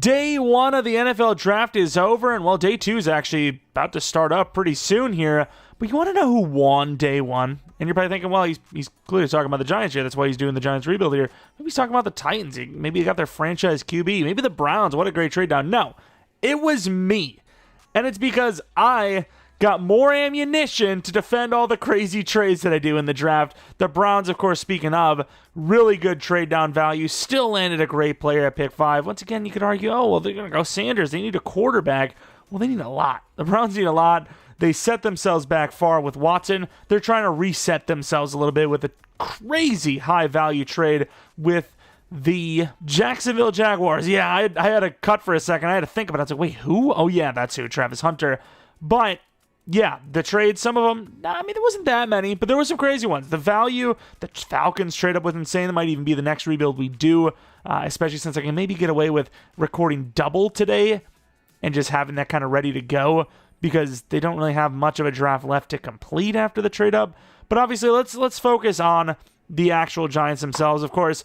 Day one of the NFL draft is over, and well, day two is actually about to start up pretty soon here. But you want to know who won day one? And you're probably thinking, well, he's clearly talking about the Giants here. That's why he's doing the Giants rebuild here. Maybe he's talking about the Titans. Maybe he got their franchise QB. Maybe the Browns. What a great trade down. No, it was me. And it's because I got more ammunition to defend all the crazy trades that I do in the draft. The Browns, of course, speaking of, really good trade down value. Still landed a great player at pick 5. Once again, you could argue, oh, well, they're going to go Sanders. They need a quarterback. Well, they need a lot. The Browns need a lot. They set themselves back far with Watson. They're trying to reset themselves a little bit with a crazy high value trade with the Jacksonville Jaguars. Yeah, I had a cut for a second. I had to think about it. I was like, wait, who? Oh, yeah, that's who, Travis Hunter. But yeah, the trades, some of them, I mean, there wasn't that many, but there were some crazy ones. The value, the Falcons trade up with insane. That might even be the next rebuild we do, especially since I can maybe get away with recording double today and just having that kind of ready to go because they don't really have much of a draft left to complete after the trade up. But obviously, let's focus on the actual Giants themselves. Of course,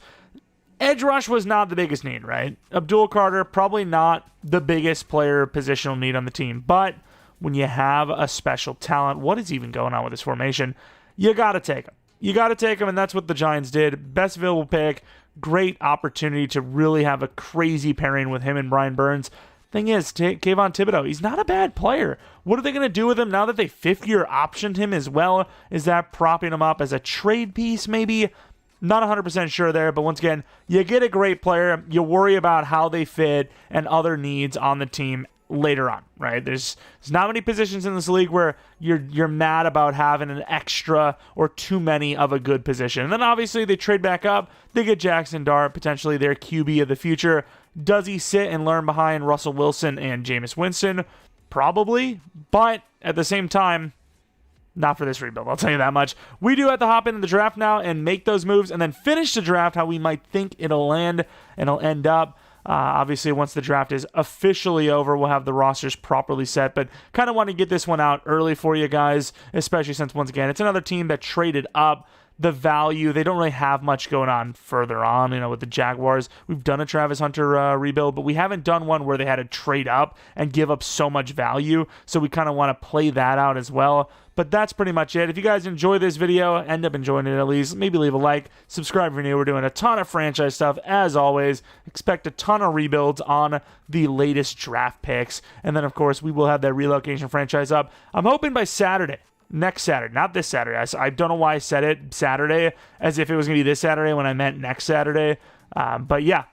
edge rush was not the biggest need, right? Abdul Carter, probably not the biggest player positional need on the team, but when you have a special talent, what is even going on with this formation? You got to take him. You got to take him, and that's what the Giants did. Best available pick. Great opportunity to really have a crazy pairing with him and Brian Burns. Thing is, Kayvon Thibodeau, he's not a bad player. What are they going to do with him now that they fifth-year optioned him as well? Is that propping him up as a trade piece, maybe? Not 100% sure there, but once again, you get a great player. You worry about how they fit and other needs on the team later on, right? There's not many positions in this league where you're mad about having an extra or too many of a good position. And then obviously they trade back up. They get Jaxson Dart, potentially their QB of the future. Does he sit and learn behind Russell Wilson and Jameis Winston? Probably, but at the same time, not for this rebuild, I'll tell you that much. We do have to hop into the draft now and make those moves and then finish the draft how we might think it'll land and it'll end up. Obviously, once the draft is officially over, we'll have the rosters properly set, but kind of want to get this one out early for you guys, especially since, once again, it's another team that traded up. The value, they don't really have much going on further on, with the Jaguars. We've done a Travis Hunter rebuild, but we haven't done one where they had to trade up and give up so much value, so we kind of want to play that out as well. But that's pretty much it. If you guys enjoy this video, end up enjoying it at least, maybe leave a like, subscribe if you're new. We're doing a ton of franchise stuff, as always. Expect a ton of rebuilds on the latest draft picks. And then, of course, we will have that relocation franchise up. I'm hoping by Saturday. Next Saturday, not this Saturday. I don't know why I said it Saturday as if it was going to be this Saturday when I meant next Saturday. But yeah,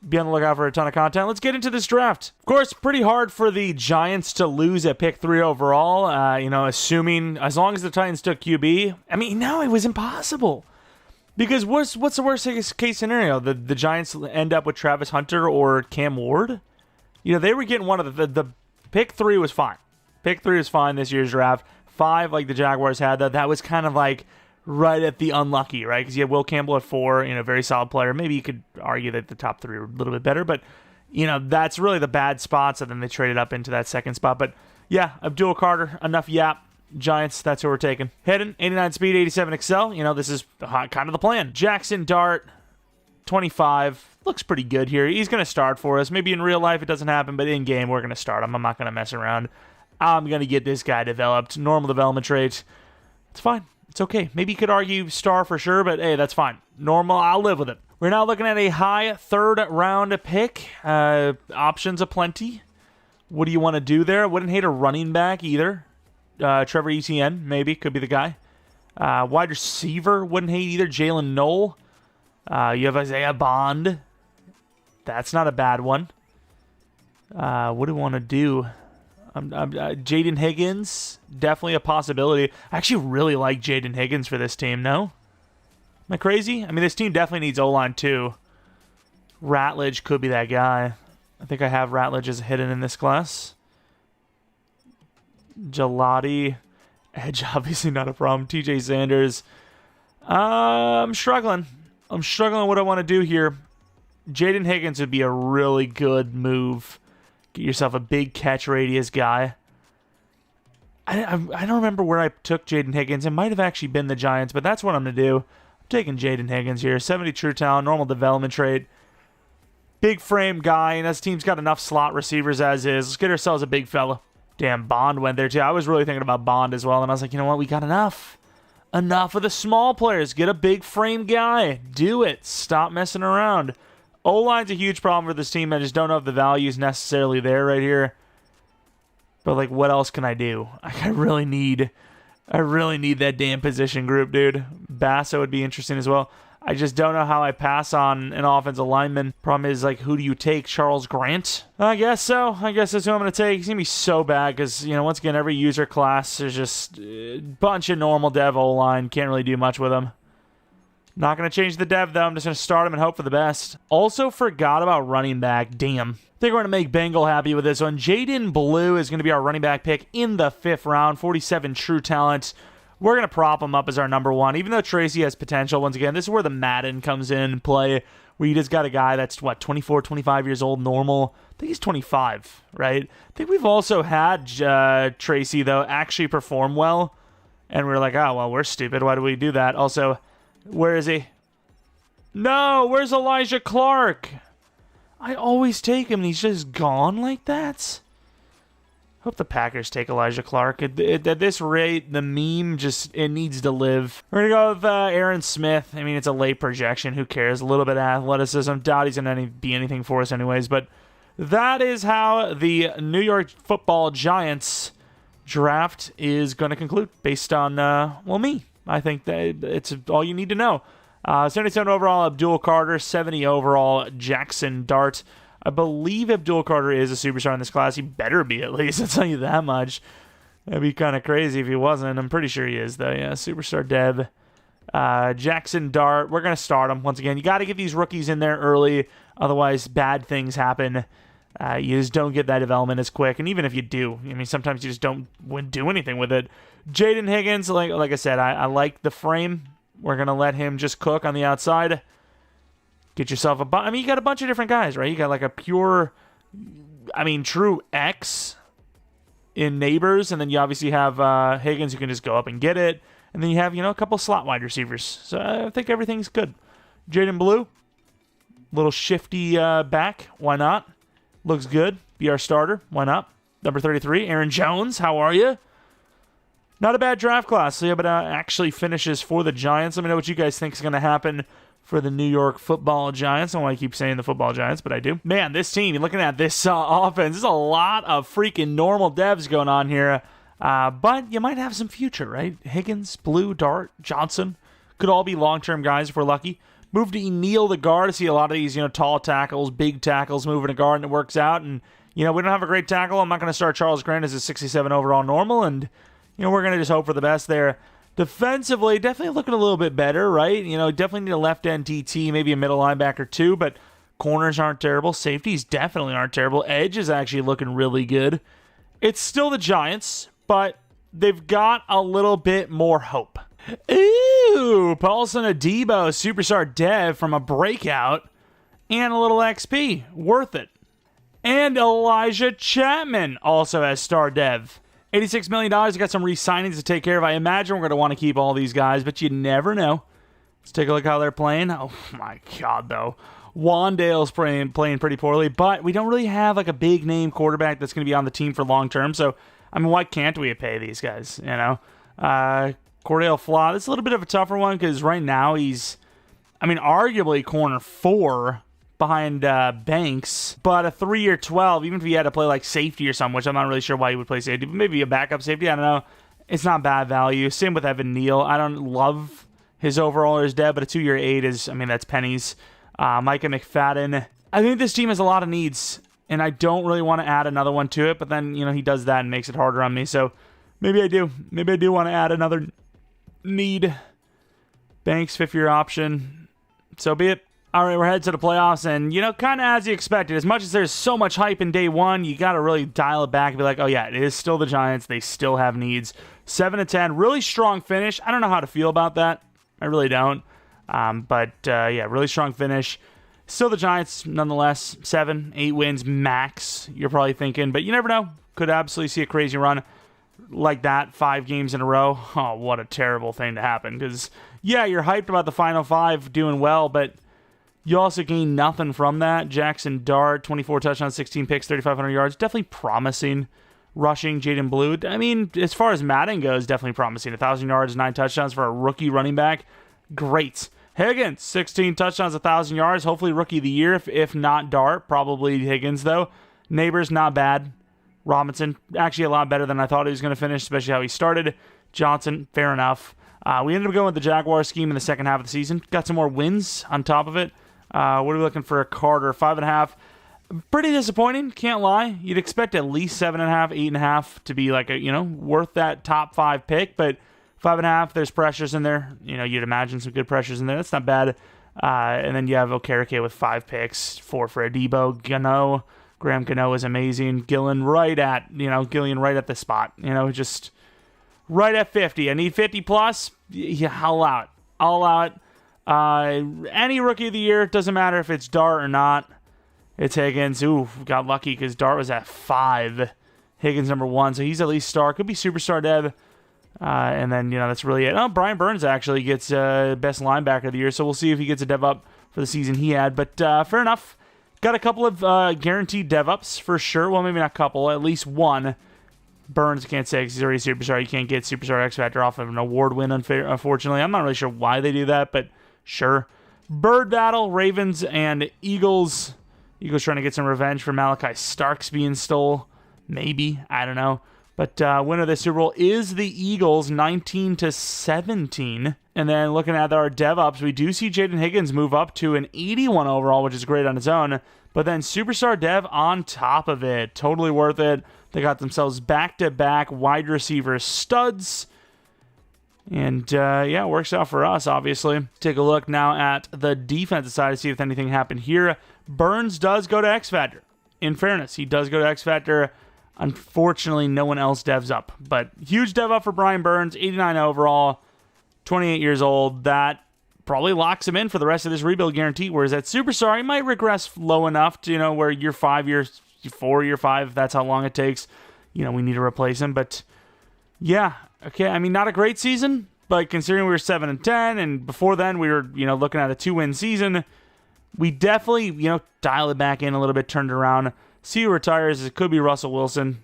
be on the lookout for a ton of content. Let's get into this draft. Of course, pretty hard for the Giants to lose at pick 3 overall, assuming as long as the Titans took QB. I mean, no, it was impossible. Because what's the worst case scenario? The Giants end up with Travis Hunter or Cam Ward? They were getting one of the pick 3 was fine. Pick 3 was fine this year's draft. 5, like the Jaguars had, that was kind of like right at the unlucky, right? Because you have Will Campbell at 4, very solid player. Maybe you could argue that the top 3 are a little bit better, but, that's really the bad spots, and then they traded up into that second spot. But, yeah, Abdul Carter, enough yap. Giants, that's who we're taking. Hidden, 89 speed, 87 excel. This is kind of the plan. Jaxson Dart, 25. Looks pretty good here. He's going to start for us. Maybe in real life it doesn't happen, but in game we're going to start him. I'm not going to mess around. I'm going to get this guy developed. Normal development trait. It's fine. It's okay. Maybe you could argue star for sure, but hey, that's fine. Normal, I'll live with it. We're now looking at a high third-round pick. Options aplenty. What do you want to do there? Wouldn't hate a running back either. Trevor Etienne, maybe. Could be the guy. Wide receiver, wouldn't hate either. Jalen Noel. You have Isaiah Bond. That's not a bad one. What do we want to do? Jaden Higgins, definitely a possibility. I actually really like Jaden Higgins for this team, no? Am I crazy? I mean, this team definitely needs O-line too. Ratledge could be that guy. I think I have Ratledge as hidden in this class. Gelati. Edge, obviously not a problem. TJ Sanders. I'm struggling. I'm struggling what I want to do here. Jaden Higgins would be a really good move. Get yourself a big catch radius guy. I don't remember where I took Jaden Higgins. It might have actually been the Giants, but that's what I'm going to do. I'm taking Jaden Higgins here. 70 true talent, normal development trait. big frame guy, and this team's got enough slot receivers as is. Let's get ourselves a big fella. Damn, Bond went there too. I was really thinking about Bond as well, and I was like, you know what? We got enough. Enough of the small players. Get a big frame guy. Do it. Stop messing around. O-line's a huge problem for this team. I just don't know if the value is necessarily there right here. But, like, what else can I do? I really need that damn position group, dude. Basso would be interesting as well. I just don't know how I pass on an offensive lineman. Problem is, like, who do you take? Charles Grant? I guess so. I guess that's who I'm going to take. He's going to be so bad because, you know, once again, every user class is just a bunch of normal dev O-line. Can't really do much with them. Not going to change the dev, though. I'm just going to start him and hope for the best. Also forgot about running back. Damn. I think we're going to make Bengal happy with this one. Jaden Blue is going to be our running back pick in the 5th round. 47 true talent. We're going to prop him up as our number 1, even though Tracy has potential. Once again, this is where the Madden comes in play, where you just got a guy that's, 24, 25 years old, normal. I think he's 25, right? I think we've also had Tracy, though, actually perform well. And we're like, oh, well, we're stupid. Why do we do that? Also, where is he? No, where's Elijah Clark? I always take him, and he's just gone like that. Hope the Packers take Elijah Clark. At this rate, the meme it needs to live. We're going to go with Aaron Smith. I mean, it's a late projection. Who cares? A little bit of athleticism. Doubt he's going to be anything for us anyways. But that is how the New York Football Giants draft is going to conclude based on, me. I think that it's all you need to know. 77 overall, Abdul Carter. 70 overall, Jaxson Dart. I believe Abdul Carter is a superstar in this class. He better be, at least. I'll tell you that much. That'd be kind of crazy if he wasn't. I'm pretty sure he is, though. Yeah, superstar dev. Jaxson Dart. We're going to start him. Once again, you got to get these rookies in there early. Otherwise, bad things happen. You just don't get that development as quick. And even if you do, I mean, sometimes you just don't do anything with it. Jaden Higgins, like I said, I like the frame. We're going to let him just cook on the outside. Get yourself you got a bunch of different guys, right? You got like a pure, true X in Neighbors, and then you obviously have Higgins who can just go up and get it, and then you have, a couple slot wide receivers. So I think everything's good. Jaden Blue, little shifty back, why not? Looks good. Be our starter, why not? Number 33, Aaron Jones, how are you? Not a bad draft class. So yeah, but actually finishes for the Giants. Let me know what you guys think is going to happen for the New York Football Giants. I don't want to keep saying the Football Giants, but I do. Man, this team, you're looking at this offense, there's a lot of freaking normal devs going on here. But you might have some future, right? Higgins, Blue, Dart, Johnson. Could all be long-term guys if we're lucky. Move to Neil the guard to see a lot of these, tall tackles, big tackles moving to guard, and it works out. And, we don't have a great tackle. I'm not going to start Charles Grant as a 67 overall normal. And, we're going to just hope for the best there. Defensively, definitely looking a little bit better, right? Definitely need a left end DT, maybe a middle linebacker too, but corners aren't terrible. Safeties definitely aren't terrible. Edge is actually looking really good. It's still the Giants, but they've got a little bit more hope. Ooh, Paulson Adebo, superstar dev from a breakout, and a little XP. Worth it. And Elijah Chapman also has star dev. $86 million. Got some re-signings to take care of. I imagine we're going to want to keep all these guys, but you never know. Let's take a look how they're playing. Oh, my God, though. Wandale's playing pretty poorly, but we don't really have like a big-name quarterback that's going to be on the team for long-term, so, why can't we pay these guys, Cordell Flott, it's a little bit of a tougher one because right now he's, arguably corner 4 behind Banks, but a 3-year 12, even if he had to play like safety or something, which I'm not really sure why he would play safety, but maybe a backup safety, I don't know. It's not bad value. Same with Evan Neal. I don't love his overall or his dev, but a 2-year 8 is, that's pennies. Micah McFadden. I think this team has a lot of needs, and I don't really want to add another one to it, but then, he does that and makes it harder on me, so maybe I do. Maybe I do want to add another need. Banks, 5th-year option. So be it. All right, we're headed to the playoffs, and, kind of as you expected, as much as there's so much hype in day one, you got to really dial it back and be like, oh, yeah, it is still the Giants. They still have needs. 7-10, really strong finish. I don't know how to feel about that. I really don't. But really strong finish. Still the Giants, nonetheless. 7, 8 wins max, you're probably thinking. But you never know. Could absolutely see a crazy run like that 5 games in a row. Oh, what a terrible thing to happen. Because, yeah, you're hyped about the final 5 doing well, but You also gain nothing from that. Jaxson Dart, 24 touchdowns, 16 picks, 3,500 yards. Definitely promising. Rushing, Jaden Blue. I mean, as far as Madden goes, definitely promising. 1,000 yards, 9 touchdowns for a rookie running back. Great. Higgins, 16 touchdowns, 1,000 yards. Hopefully rookie of the year, if not Dart. Probably Higgins, though. Neighbors, not bad. Robinson, actually a lot better than I thought he was going to finish, especially how he started. Johnson, fair enough. We ended up going with the Jaguar scheme in the second half of the season. Got some more wins on top of it. What are we looking for? Carter, 5.5. Pretty disappointing, can't lie. You'd expect at least 7.5, 8.5 to be like worth that top 5 pick, but 5.5, there's pressures in there. You'd imagine some good pressures in there. That's not bad. And then you have Okereke with 5 picks, 4 for Adebo. Graham Gano is amazing. Gillian right at the spot. Just right at 50. I need 50 plus. Yeah, I'll allow it. Any rookie of the year, doesn't matter if it's Dart or not. It's Higgins. Ooh, got lucky because Dart was at 5. Higgins number 1, so he's at least star. Could be superstar dev. And then, that's really it. Oh, Brian Burns actually gets best linebacker of the year, so we'll see if he gets a dev up for the season he had. But fair enough. Got a couple of guaranteed dev ups for sure. Well, maybe not a couple, at least one. Burns, can't say because he's already superstar. You can't get superstar X Factor off of an award win, unfortunately. I'm not really sure why they do that, but sure. Bird battle, Ravens and Eagles. Eagles trying to get some revenge for Malachi Starks being stole. Maybe. I don't know. But winner of the Super Bowl is the Eagles, 19-17. And then looking at our dev ups, we do see Jaden Higgins move up to an 81 overall, which is great on its own. But then superstar dev on top of it. Totally worth it. They got themselves back-to-back wide receiver studs. And, it works out for us, obviously. Take a look now at the defensive side to see if anything happened here. Burns does go to X Factor. In fairness, he does go to X Factor. Unfortunately, no one else devs up. But huge dev up for Brian Burns, 89 overall, 28 years old. That probably locks him in for the rest of this rebuild guarantee. Whereas at Superstar, he might regress low enough to, where year 5, year 4, year 5, if that's how long it takes. We need to replace him. But, yeah. Okay, I mean, not a great season, but considering we were 7-10, and before then we were, looking at a 2-win season, we definitely, dial it back in a little bit, turned it around. See who retires. It could be Russell Wilson.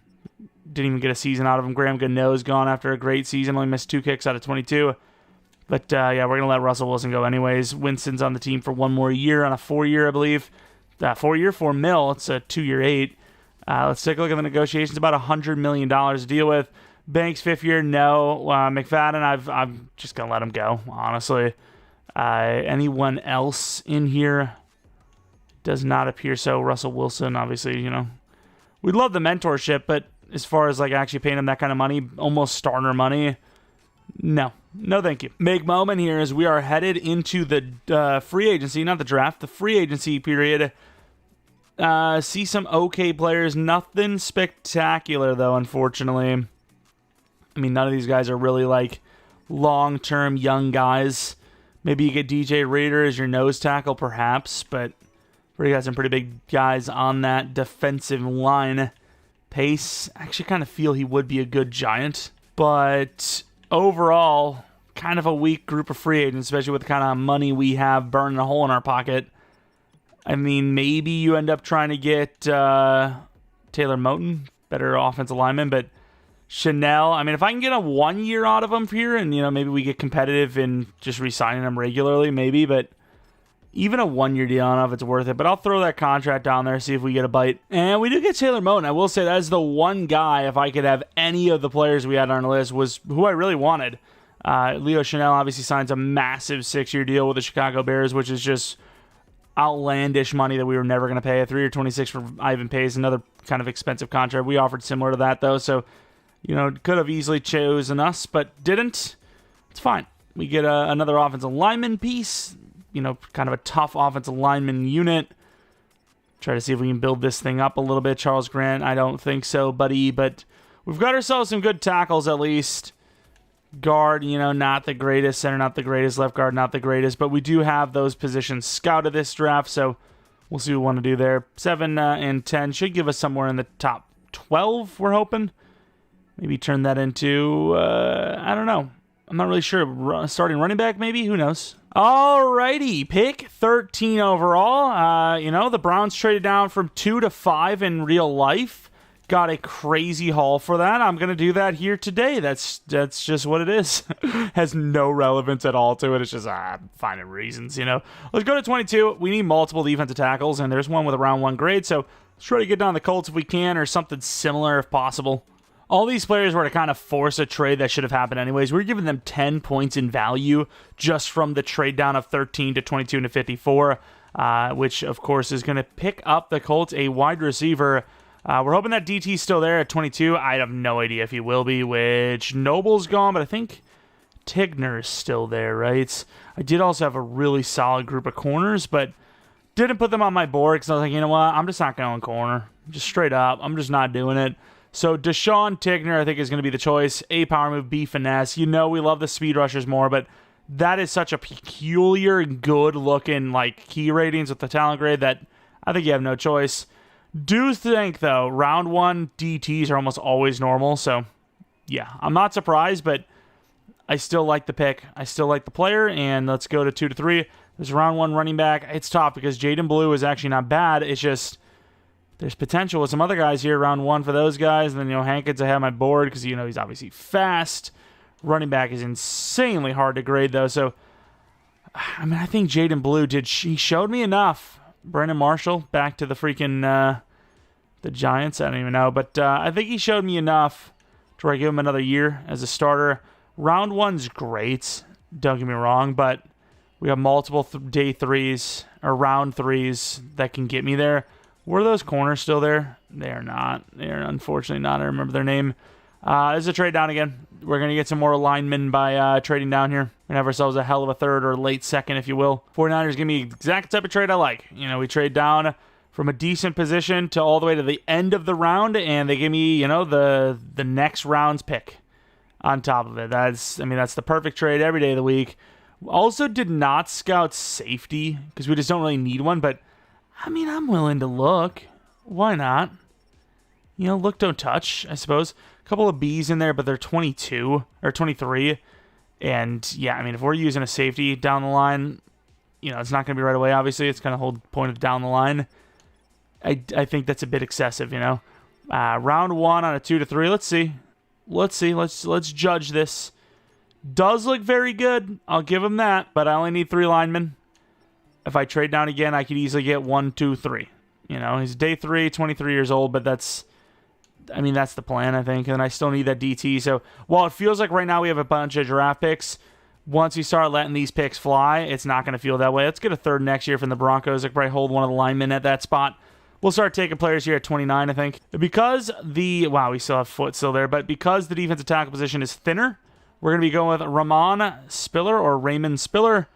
Didn't even get a season out of him. Graham Gano's gone after a great season. Only missed 2 kicks out of 22. But, we're going to let Russell Wilson go anyways. Winston's on the team for 1 more year on a 4-year, I believe. 4-year, $4 million. It's a 2-year, 8. Let's take a look at the negotiations. About $100 million to deal with. Banks, 5th year, no. McFadden, I'm just going to let him go, honestly. Anyone else in here? Does not appear so. Russell Wilson, obviously, we'd love the mentorship, but as far as actually paying him that kind of money, almost starter money, no, thank you. Big moment here as we are headed into the free agency, not the draft, the free agency period. See some okay players, nothing spectacular though, unfortunately. I mean, none of these guys are really long-term young guys. Maybe you get DJ Reader as your nose tackle, perhaps, but we got some pretty big guys on that defensive line. Pace, I actually kind of feel he would be a good Giant. But overall, kind of a weak group of free agents, especially with the kind of money we have burning a hole in our pocket. I mean, maybe you end up trying to get Taylor Moton, better offensive lineman, but Chanel, I mean, if I can get a 1 year out of him here and, maybe we get competitive in just re-signing him regularly, maybe, but even a 1 year deal, I don't know if it's worth it, but I'll throw that contract down there, see if we get a bite. And we do get Taylor Moton. I will say that is the one guy, if I could have any of the players we had on our list, was who I really wanted. Leo Chanel obviously signs a massive 6-year deal with the Chicago Bears, which is just outlandish money that we were never going to pay. A 3-year, 26 for Ivan Pace, another kind of expensive contract. We offered similar to that, though, so could have easily chosen us, but didn't. It's fine. We get another offensive lineman piece, kind of a tough offensive lineman unit. Try to see if we can build this thing up a little bit. Charles Grant, I don't think so, buddy, but we've got ourselves some good tackles at least. Guard, not the greatest. Center, not the greatest. Left guard, not the greatest, but we do have those positions scouted this draft, so we'll see what we want to do there. 7 and 10 should give us somewhere in the top 12, we're hoping. Maybe turn that into, I don't know. I'm not really sure. Starting running back, maybe? Who knows? Alrighty, pick 13 overall. The Browns traded down from 2 to 5 in real life. Got a crazy haul for that. I'm going to do that here today. That's just what it is. Has no relevance at all to it. It's just finding reasons, Let's go to 22. We need multiple defensive tackles, and there's one with a round 1 grade, so let's try to get down the Colts if we can, or something similar if possible. All these players were to kind of force a trade that should have happened anyways. We're giving them 10 points in value just from the trade down of 13 to 22 and to 54, which, of course, is going to pick up the Colts a wide receiver. We're hoping that DT's still there at 22. I have no idea if he will be, which Noble's gone, but I think Tigner's still there, right? I did also have a really solid group of corners, but didn't put them on my board because I was like, you know what? I'm just not going corner. Just straight up. I'm just not doing it. So Deshaun Tigner, I think, is going to be the choice. A power move, B finesse. We love the speed rushers more, but that is such a peculiar, good-looking key ratings with the talent grade that I think you have no choice. Do think, though, round 1 DTs are almost always normal, so yeah, I'm not surprised, but I still like the pick. I still like the player, and let's go to 2 to 3. There's round 1 running back. It's tough because Jaden Blue is actually not bad. It's just there's potential with some other guys here, round 1 for those guys. And then, Hankins I have my board because, he's obviously fast. Running back is insanely hard to grade, though. So, I think Jaden Blue he showed me enough. Brandon Marshall back to the freaking, the Giants. I don't even know. But I think he showed me enough to where I give him another year as a starter. Round 1's great. Don't get me wrong. But we have multiple day 3s or round 3s that can get me there. Were those corners still there? They are not. They are unfortunately not. I remember their name. This is a trade down again. We're going to get some more linemen by trading down here. We're going to have ourselves a hell of a third or late second, if you will. 49ers give me the exact type of trade I like. We trade down from a decent position to all the way to the end of the round, and they give me, the next round's pick on top of it. That's the perfect trade every day of the week. Also did not scout safety because we just don't really need one, but I'm willing to look. Why not? Look, don't touch, I suppose. A couple of B's in there, but they're 22 or 23. And, yeah, if we're using a safety down the line, it's not going to be right away, obviously. It's kind of the whole point of down the line. I think that's a bit excessive, Round 1 on a 2 to 3. Let's see. Let's judge this. Does look very good. I'll give him that, but I only need 3 linemen. If I trade down again, I could easily get 1, 2, 3. He's day 3, 23 years old, but that's the plan, I think. And I still need that DT. So while it feels like right now we have a bunch of draft picks, once we start letting these picks fly, it's not going to feel that way. Let's get a third next year from the Broncos. I could probably hold one of the linemen at that spot. We'll start taking players here at 29, I think. Because we still have Foot still there, but because the defensive tackle position is thinner, we're going to be going with Raymond Spiller.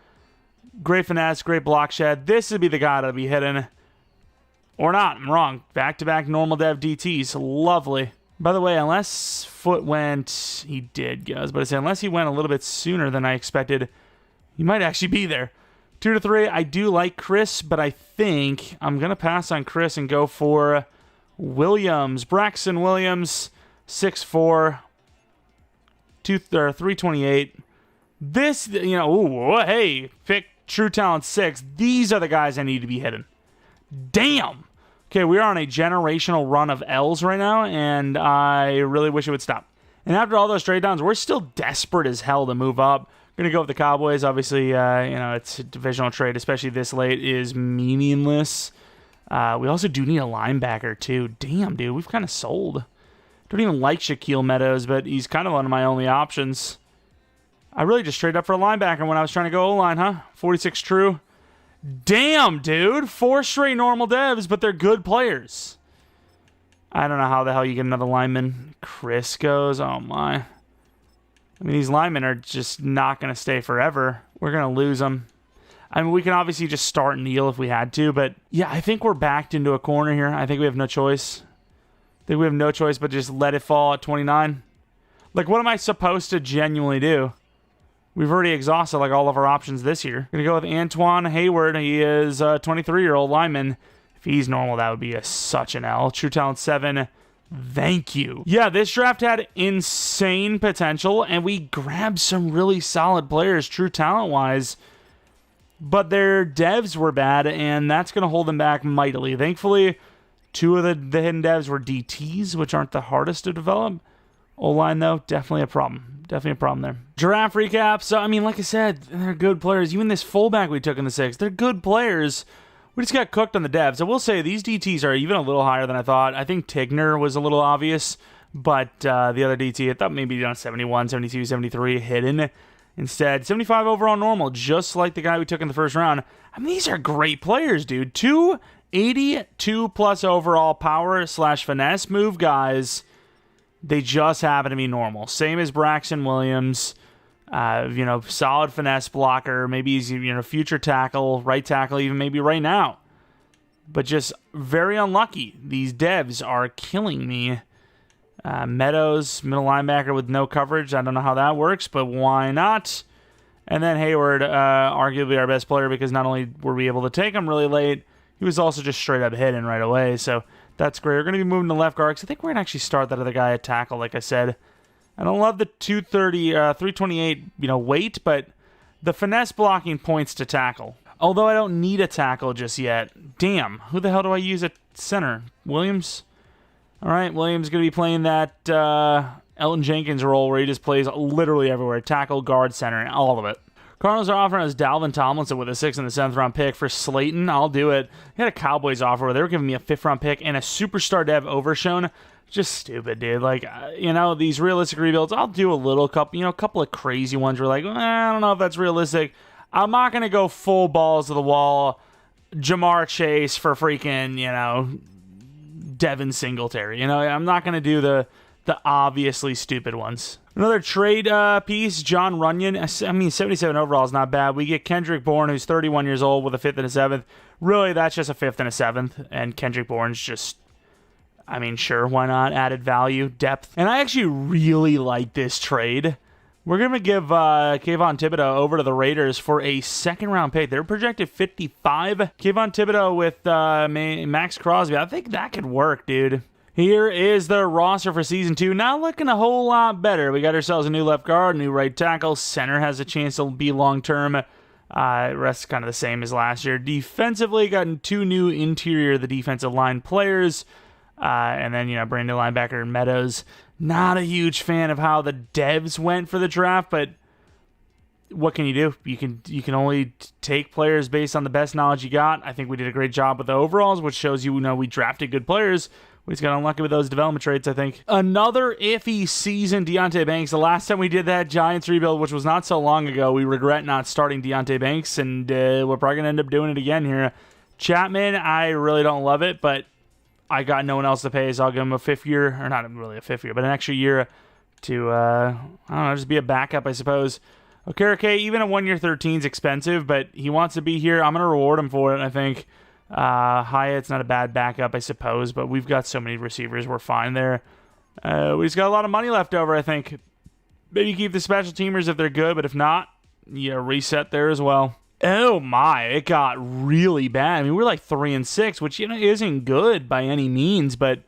Great finesse, great block shed. This would be the guy that'll be hitting. Or not, I'm wrong. Back-to-back normal dev DTs. Lovely. By the way, unless Foot went... He did, guys. But I say, unless he went a little bit sooner than I expected, he might actually be there. 2 to 3, I do like Chris, but I think I'm going to pass on Chris and go for Williams. Braxton Williams, 6'4", 328. This, hey, pick True Talent 6. These are the guys I need to be hitting. Damn. Okay, we are on a generational run of L's right now, and I really wish it would stop. And after all those trade downs, we're still desperate as hell to move up. We're going to go with the Cowboys. Obviously, it's a divisional trade, especially this late, is meaningless. We also do need a linebacker, too. Damn, dude, we've kind of sold. Don't even like Shaquille Meadows, but he's kind of one of my only options. I really just traded up for a linebacker when I was trying to go O-line, huh? 46 true. Damn, dude. 4 straight normal devs, but they're good players. I don't know how the hell you get another lineman. Chris goes. Oh, my. These linemen are just not going to stay forever. We're going to lose them. We can obviously just start Neal if we had to, but yeah, I think we're backed into a corner here. I think we have no choice. But just let it fall at 29. What am I supposed to genuinely do? We've already exhausted all of our options this year. Gonna go with Antoine Hayward. He is a 23-year-old lineman. If he's normal, that would be such an L. True Talent 7. Thank you. Yeah, this draft had insane potential, and we grabbed some really solid players, True Talent-wise. but their devs were bad, and that's going to hold them back mightily. Thankfully, 2 of the hidden devs were DTs, which aren't the hardest to develop. O-line, though, definitely a problem. Definitely a problem there. Draft recap. So, I mean, like I said, they're good players. Even this fullback we took in the 6th, they're good players. We just got cooked on the devs. I will say these DTs are even a little higher than I thought. I think Tigner was a little obvious, but the other DT, I thought maybe 71, 72, 73 hidden. Instead, 75 overall normal, just like the guy we took in the first round. I mean, these are great players, dude. 282 plus overall power / finesse move guys. They just happen to be normal. Same as Braxton Williams. Solid finesse blocker. Maybe he's, future tackle, right tackle, even maybe right now. But just very unlucky. These devs are killing me. Meadows, middle linebacker with no coverage. I don't know how that works, but why not? And then Hayward, arguably our best player, because not only were we able to take him really late, he was also just straight up hidden right away. So that's great. We're going to be moving to left guard, because I think we're going to actually start that other guy at tackle, like I said. I don't love the 328, weight, but the finesse blocking points to tackle. Although I don't need a tackle just yet. Damn, who the hell do I use at center? Williams? All right, Williams going to be playing that Elton Jenkins role where he just plays literally everywhere. Tackle, guard, center, all of it. Cardinals are offering us Dalvin Tomlinson with a 6th and the 7th round pick for Slayton. I'll do it. They had a Cowboys offer where they were giving me a 5th round pick and a superstar dev overshown. Just stupid, dude. Like, these realistic rebuilds, I'll do a couple of crazy ones where like, I don't know if that's realistic. I'm not going to go full balls to the wall, Jamar Chase for freaking, Devin Singletary. I'm not going to do the obviously stupid ones. Another trade piece, John Runyon. 77 overall is not bad. We get Kendrick Bourne, who's 31 years old, with a 5th and a 7th. Really, that's just a 5th and a 7th, and Kendrick Bourne's just, sure, why not? Added value, depth. And I actually really like this trade. We're going to give Kayvon Thibodeau over to the Raiders for a 2nd round pick. They're projected 55. Kayvon Thibodeau with Max Crosby. I think that could work, dude. Here is the roster for Season 2. Not looking a whole lot better. We got ourselves a new left guard, new right tackle. Center has a chance to be long-term. Rest kind of the same as last year. Defensively, gotten 2 new interior the defensive line players. And then, brand new linebacker Meadows. Not a huge fan of how the devs went for the draft, but what can you do? You can only take players based on the best knowledge you got. I think we did a great job with the overalls, which shows we drafted good players. We just got unlucky with those development traits, I think. Another iffy season, Deonte Banks. The last time we did that Giants rebuild, which was not so long ago, we regret not starting Deonte Banks, and we're probably going to end up doing it again here. Chapman, I really don't love it, but I got no one else to pay, so I'll give him a 5th year, or not really a 5th year, but an extra year to, just be a backup, I suppose. Okay, even a 1 year 13 is expensive, but he wants to be here. I'm going to reward him for it, I think. Hyatt's not a bad backup, I suppose, but we've got so many receivers, we're fine there. We just got a lot of money left over, I think. Maybe keep the special teamers if they're good, but if not, reset there as well. Oh my, it got really bad. We're like 3-6, which, isn't good by any means, but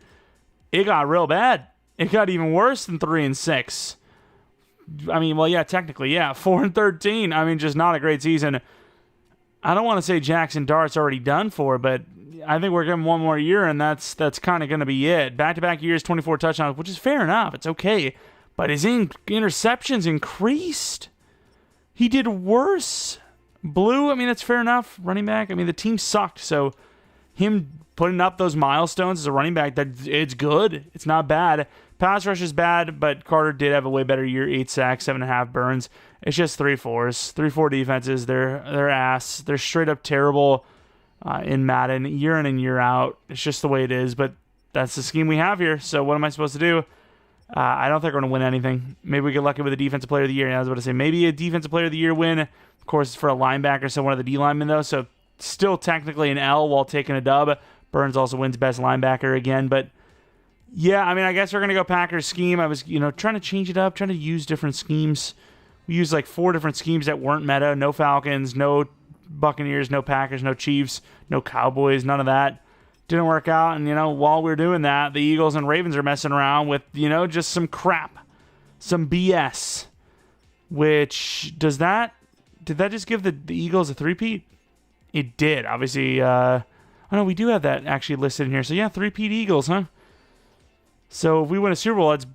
it got real bad. It got even worse than 3-6. Technically, 4-13. Just not a great season. I don't want to say Jaxson Dart's already done for, but I think we're giving one more year, and that's kind of going to be it. Back-to-back years, 24 touchdowns, which is fair enough. It's okay. But his interceptions increased. He did worse. Blue, that's fair enough. Running back, the team sucked, so him putting up those milestones as a running back, it's good. It's not bad. Pass rush is bad, but Carter did have a way better year. 8 sacks, 7.5 burns. It's just 3-4s. 3-4 defenses. They're ass. They're straight up terrible in Madden, year in and year out. It's just the way it is, but that's the scheme we have here. So what am I supposed to do? I don't think we're going to win anything. Maybe we get lucky with a defensive player of the year. I was about to say maybe a defensive player of the year win. Of course, it's for a linebacker, so one of the D linemen, though. So still technically an L while taking a dub. Burns also wins best linebacker again. But yeah, I guess we're going to go Packers scheme. I was, trying to change it up, trying to use different schemes. We used like 4 different schemes that weren't meta. No Falcons, no Buccaneers, no Packers, no Chiefs, no Cowboys, none of that. Didn't work out. And, while we're doing that, the Eagles and Ravens are messing around with, just some crap. Some BS. Which, does that did that just give the Eagles a three-peat? It did. Obviously, oh no, we do have that actually listed in here. So yeah, three-peat Eagles, huh? So if we win a Super Bowl, that's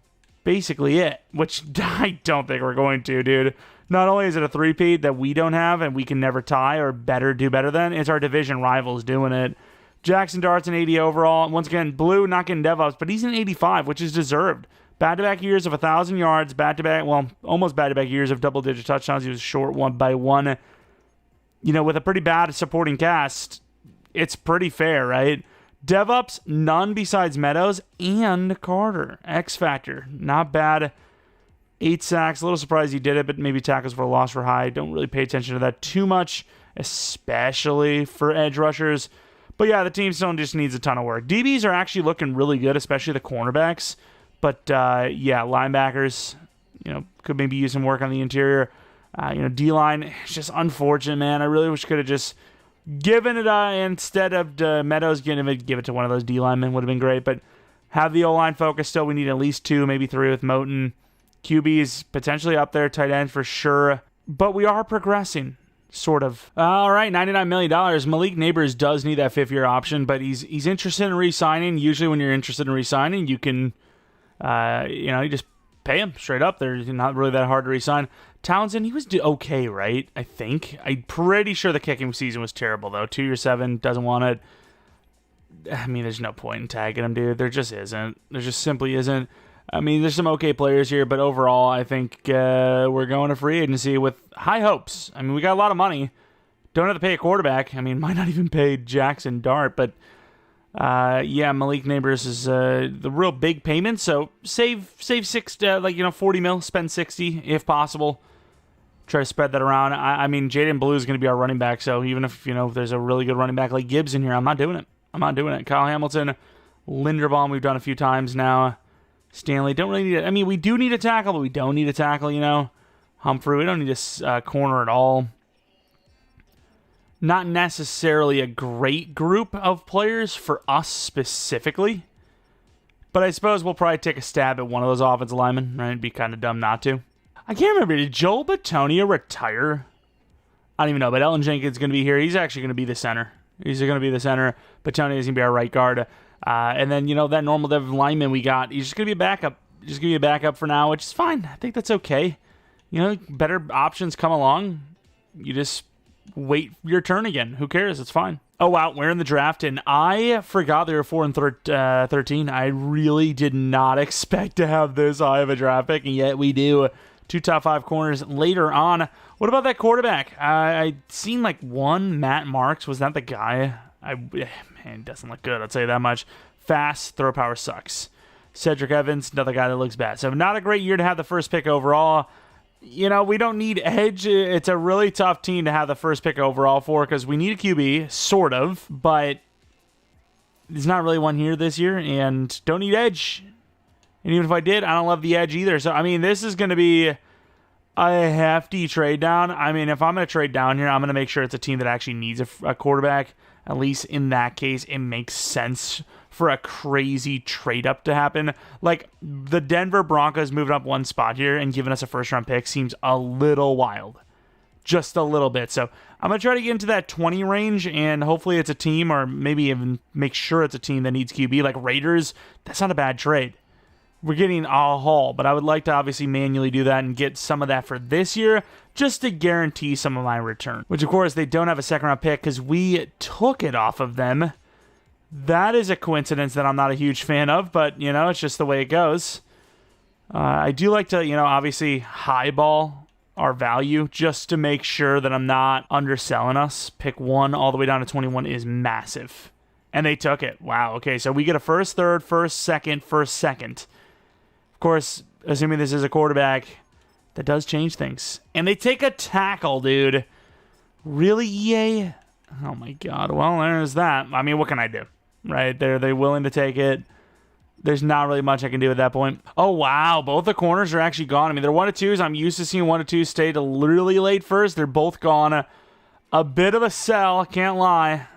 basically it, which I don't think we're going to, dude. Not only is it a three-peat that we don't have and we can never tie or do better than, it's our division rivals doing it. Jaxson Dart's an 80 overall. Once again, Blue not getting dev-ups, but he's an 85, which is deserved. Back-to-back years of 1,000 yards, almost back-to-back years of double-digit touchdowns. He was short one by one. You know, with a pretty bad supporting cast, it's pretty fair, right? Dev-ups, none besides Meadows and Carter. X Factor, not bad. 8 sacks, a little surprised he did it, but maybe tackles for a loss were high. Don't really pay attention to that too much, especially for edge rushers. But yeah, the team still just needs a ton of work. DBs are actually looking really good, especially the cornerbacks. But yeah, linebackers, you know, could maybe use some work on the interior. You know, D-line, it's just unfortunate, man. I really wish could have just given it instead of Meadows, give it to one of those D linemen would have been great. But have the O-line focus still. We need at least 2, maybe 3 with Moten. QB's potentially up there, tight end for sure. But we are progressing, sort of. All right, $99 million. Malik Neighbors does need that 5-year option, but he's interested in re-signing. Usually when you're interested in re-signing, you can, you know, you just pay him straight up. They're not really that hard to re-sign. Townsend, he was okay, right? I think. I'm pretty sure the kicking season was terrible, though. 2 years 7, doesn't want it. I mean, there's no point in tagging him, dude. There just isn't. There just simply isn't. I mean, there's some okay players here, but overall, I think we're going to free agency with high hopes. I mean, we got a lot of money. Don't have to pay a quarterback. I mean, might not even pay Jaxson Dart, but yeah, Malik Neighbors is the real big payment. So save 40 mil, spend 60 if possible. Try to spread that around. I mean, Jaden Blue is going to be our running back, so even if, you know, there's a really good running back like Gibbs in here, I'm not doing it. Kyle Hamilton, Linderbaum, we've done a few times now. Stanley, don't really need it. I mean, we do need a tackle, but we don't need a tackle, you know. Humphrey, we don't need a corner at all. Not necessarily a great group of players for us specifically, but I suppose we'll probably take a stab at one of those offensive linemen, right? It'd be kind of dumb not to. I can't remember, did Joel Batonia retire? I don't even know, but Ellen Jenkins is going to be here. He's actually going to be the center. Batonia is going to be our right guard. And then, you know, that normal dev lineman we got, he's just going to be a backup. Just give you a backup for now, which is fine. I think that's okay. You know, better options come along. You just wait your turn again. Who cares? It's fine. Oh, wow. We're in the draft, and I forgot they were 4 and 13. I really did not expect to have this high of a draft pick, and yet we do. 2 top 5 corners later on. What about that quarterback? I seen like one Matt Marks. Was that the guy? Man, it doesn't look good. I'll tell you that much. Fast, throw power sucks. Cedric Evans, another guy that looks bad. So not a great year to have the first pick overall. You know, we don't need edge. It's a really tough team to have the first pick overall for because we need a QB, sort of, but there's not really one here this year, and don't need edge. And even if I did, I don't love the edge either. So, I mean, this is going to be a hefty trade down. I mean, if I'm going to trade down here, I'm going to make sure it's a team that actually needs a quarterback. At least in that case, it makes sense for a crazy trade up to happen. Like, the Denver Broncos moving up one spot here and giving us a first-round pick seems a little wild. Just a little bit. So, I'm going to try to get into that 20 range, and hopefully it's a team, or maybe even make sure it's a team that needs QB. Like Raiders, that's not a bad trade. We're getting a haul, but I would like to obviously manually do that and get some of that for this year just to guarantee some of my return. Which, of course, they don't have a second-round pick because we took it off of them. That is a coincidence that I'm not a huge fan of, but, you know, it's just the way it goes. I do like to, you know, obviously highball our value just to make sure that I'm not underselling us. Pick 1 all the way down to 21 is massive. And they took it. Wow, okay, so we get a first, third, first, second. Of course, assuming this is a quarterback, that does change things. And they take a tackle, dude. Really, EA? Oh, my God. Well, there's that. I mean, what can I do? Right? They're willing to take it. There's not really much I can do at that point. Oh, wow. Both the corners are actually gone. I mean, they're 1-2s. I'm used to seeing 1-2 stay to literally late first. They're both gone. A bit of a sell. Can't lie.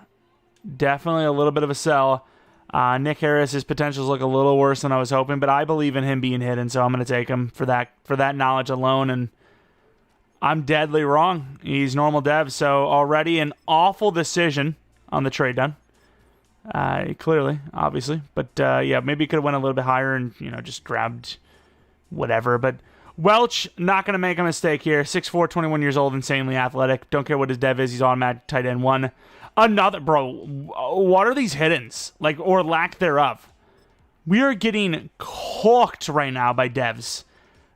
Definitely a little bit of a sell. Nick Harris, his potentials look a little worse than I was hoping, but I believe in him being hidden, so I'm going to take him for that knowledge alone. And I'm deadly wrong. He's normal dev, so already an awful decision on the trade done. Clearly, obviously. But, yeah, maybe he could have went a little bit higher and, just grabbed whatever. But Welch, not going to make a mistake here. 6'4", 21 years old, insanely athletic. Don't care what his dev is. He's automatic tight end 1. Another, bro, what are these hidden? Or lack thereof? We are getting cooked right now by devs.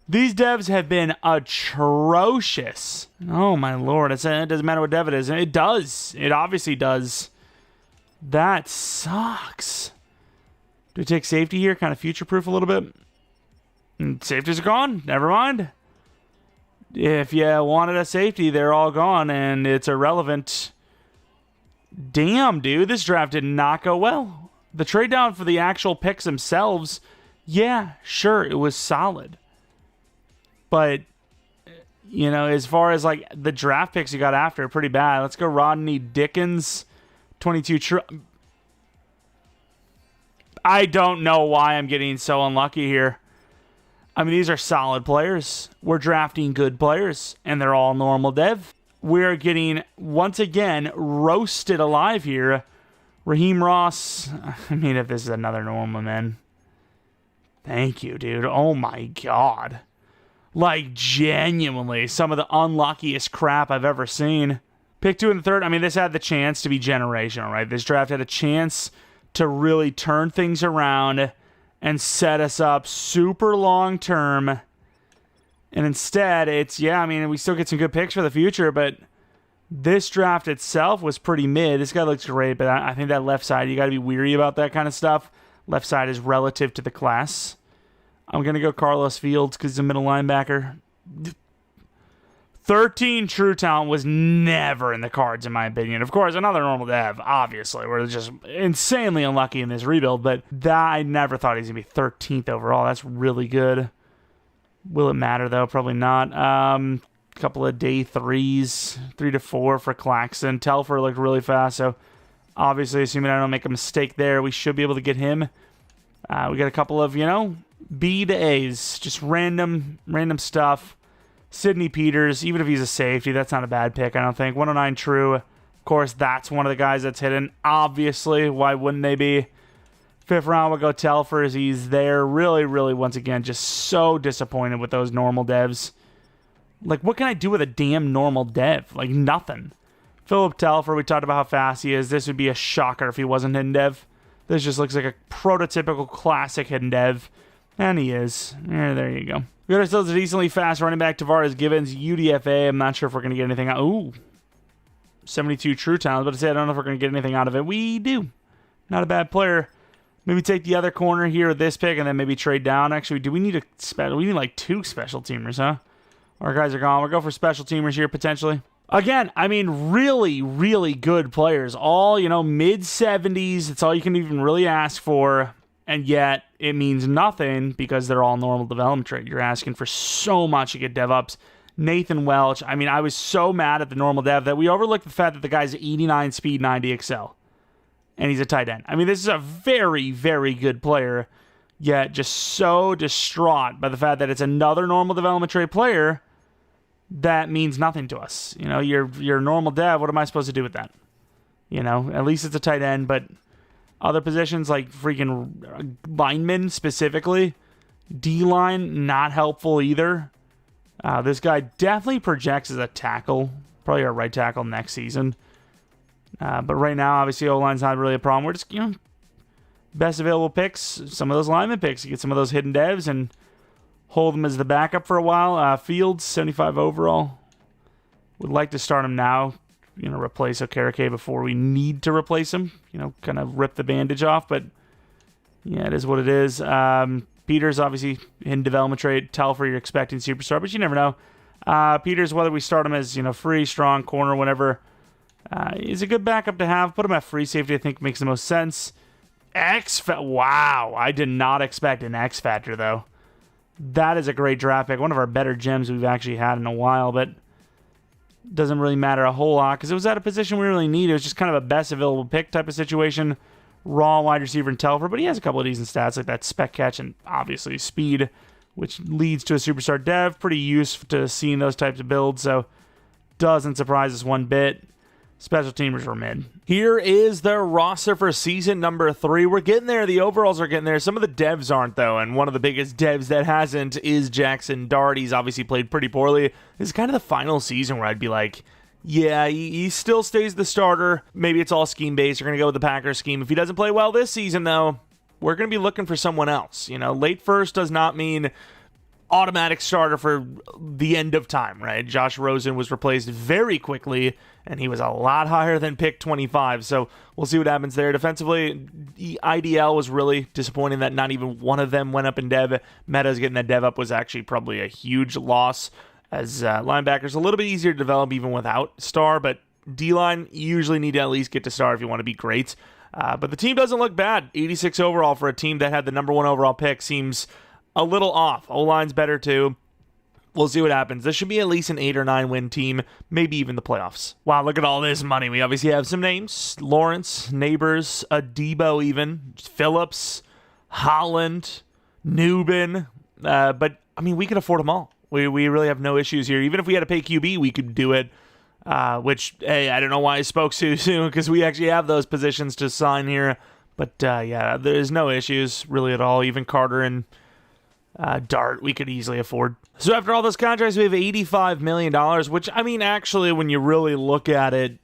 These devs have been atrocious. Oh, my Lord. It doesn't matter what dev it is. It does. It obviously does. That sucks. Do we take safety here? Kind of future-proof a little bit? And safeties are gone. Never mind. If you wanted a safety, they're all gone, and it's irrelevant. Damn, dude. This draft did not go well. The trade down for the actual picks themselves, yeah, sure, it was solid. But, as far as, the draft picks you got after, pretty bad. Let's go Rodney Dickens, 22 true. I don't know why I'm getting so unlucky here. I mean, these are solid players. We're drafting good players, and they're all normal dev. We're getting, once again, roasted alive here. Raheem Ross. I mean, if this is another normal, man. Thank you, dude. Oh, my God. Genuinely, some of the unluckiest crap I've ever seen. Pick 2 in the 3rd. I mean, this had the chance to be generational, right? This draft had a chance to really turn things around and set us up super long term. And instead, we still get some good picks for the future, but this draft itself was pretty mid. This guy looks great, but I think that left side, you got to be weary about that kind of stuff. Left side is relative to the class. I'm going to go Carlos Fields because he's a middle linebacker. 13 true talent was never in the cards, in my opinion. Of course, another normal dev, obviously. We're just insanely unlucky in this rebuild, but I never thought he was going to be 13th overall. That's really good. Will it matter, though? Probably not. Couple of day 3s, 3 to 4 for Claxton. Telfer looked really fast, so obviously, assuming I don't make a mistake there, we should be able to get him. We got a couple of, B to A's, just random stuff. Sidney Peters, even if he's a safety, that's not a bad pick, I don't think. 109 true. Of course, that's one of the guys that's hidden. Obviously, why wouldn't they be? 5th round, we'll go Telfer as he's there. Really, really, once again, just so disappointed with those normal devs. What can I do with a damn normal dev? Nothing. Philip Telfer, we talked about how fast he is. This would be a shocker if he wasn't hidden dev. This just looks like a prototypical classic hidden dev. And he is. There you go. We got ourselves a decently fast running back, Tavares Givens, UDFA. I'm not sure if we're going to get anything out. Ooh. 72 true talent. But I don't know if we're going to get anything out of it. We do. Not a bad player. Maybe take the other corner here with this pick and then maybe trade down. Actually, do we need we need 2 special teamers, huh? Our guys are gone. We'll go for special teamers here, potentially. Again, I mean, really, really good players. All, mid-70s. It's all you can even really ask for. And yet, it means nothing because they're all normal development trait. You're asking for so much to get dev ups. Nathan Welch. I mean, I was so mad at the normal dev that we overlooked the fact that the guy's 89 speed, 90 excel. And he's a tight end. I mean, this is a very, very good player. Yet, just so distraught by the fact that it's another normal development trait player that means nothing to us. You're a normal dev. What am I supposed to do with that? At least it's a tight end, but other positions like freaking linemen specifically, D-line, not helpful either. This guy definitely projects as a tackle, probably a right tackle next season. But right now, obviously, O-line's not really a problem. We're just, best available picks, some of those lineman picks. You get some of those hidden devs and hold them as the backup for a while. Fields, 75 overall. Would like to start him now. Replace Okereke before we need to replace him. Kind of rip the bandage off. But, yeah, it is what it is. Peters, obviously, in development trait. Telfer, you're expecting superstar, but you never know. Peters, whether we start him as, free, strong, corner, whatever, is a good backup to have. Put him at free safety, I think, makes the most sense. Wow, I did not expect an X Factor, though. That is a great draft pick. One of our better gems we've actually had in a while, but doesn't really matter a whole lot because it was at a position we really need. It was just kind of a best available pick type of situation. Raw wide receiver in Telfer, but he has a couple of decent stats like that spec catch and obviously speed. which leads to a superstar dev. Pretty used to seeing those types of builds, so doesn't surprise us one bit. Special teamers were mid. Here is their roster for season number 3. We're getting there. The overalls are getting there. Some of the devs aren't, though, and one of the biggest devs that hasn't is Jaxson Dart. He's obviously played pretty poorly. This is kind of the final season where I'd be like, yeah, he still stays the starter. Maybe it's all scheme-based. You're going to go with the Packers scheme. If he doesn't play well this season, though, we're going to be looking for someone else. You know, late first does not mean automatic starter for the end of time, right? Josh Rosen was replaced very quickly, and he was a lot higher than pick 25, so we'll see what happens there. Defensively, IDL was really disappointing that not even one of them went up in dev. Meta's getting that dev up was actually probably a huge loss, as linebackers a little bit easier to develop even without star, but D-line, you usually need to at least get to star if you want to be great. But the team doesn't look bad. 86 overall for a team that had the number 1 overall pick seems a little off. O-line's better too. We'll see what happens. This should be at least an 8 or 9 win team, maybe even the playoffs. Wow, look at all this money. We obviously have some names. Lawrence, Neighbors, Adebo even, Phillips, Holland, Newbin. But, I mean, we can afford them all. We really have no issues here. Even if we had to pay QB, we could do it. Which, hey, I don't know why I spoke so soon, because we actually have those positions to sign here. But, yeah, there's no issues really at all. Even Carter and Dart, we could easily afford. So after all those contracts, we have $85 million, which, I mean, actually, when you really look at it,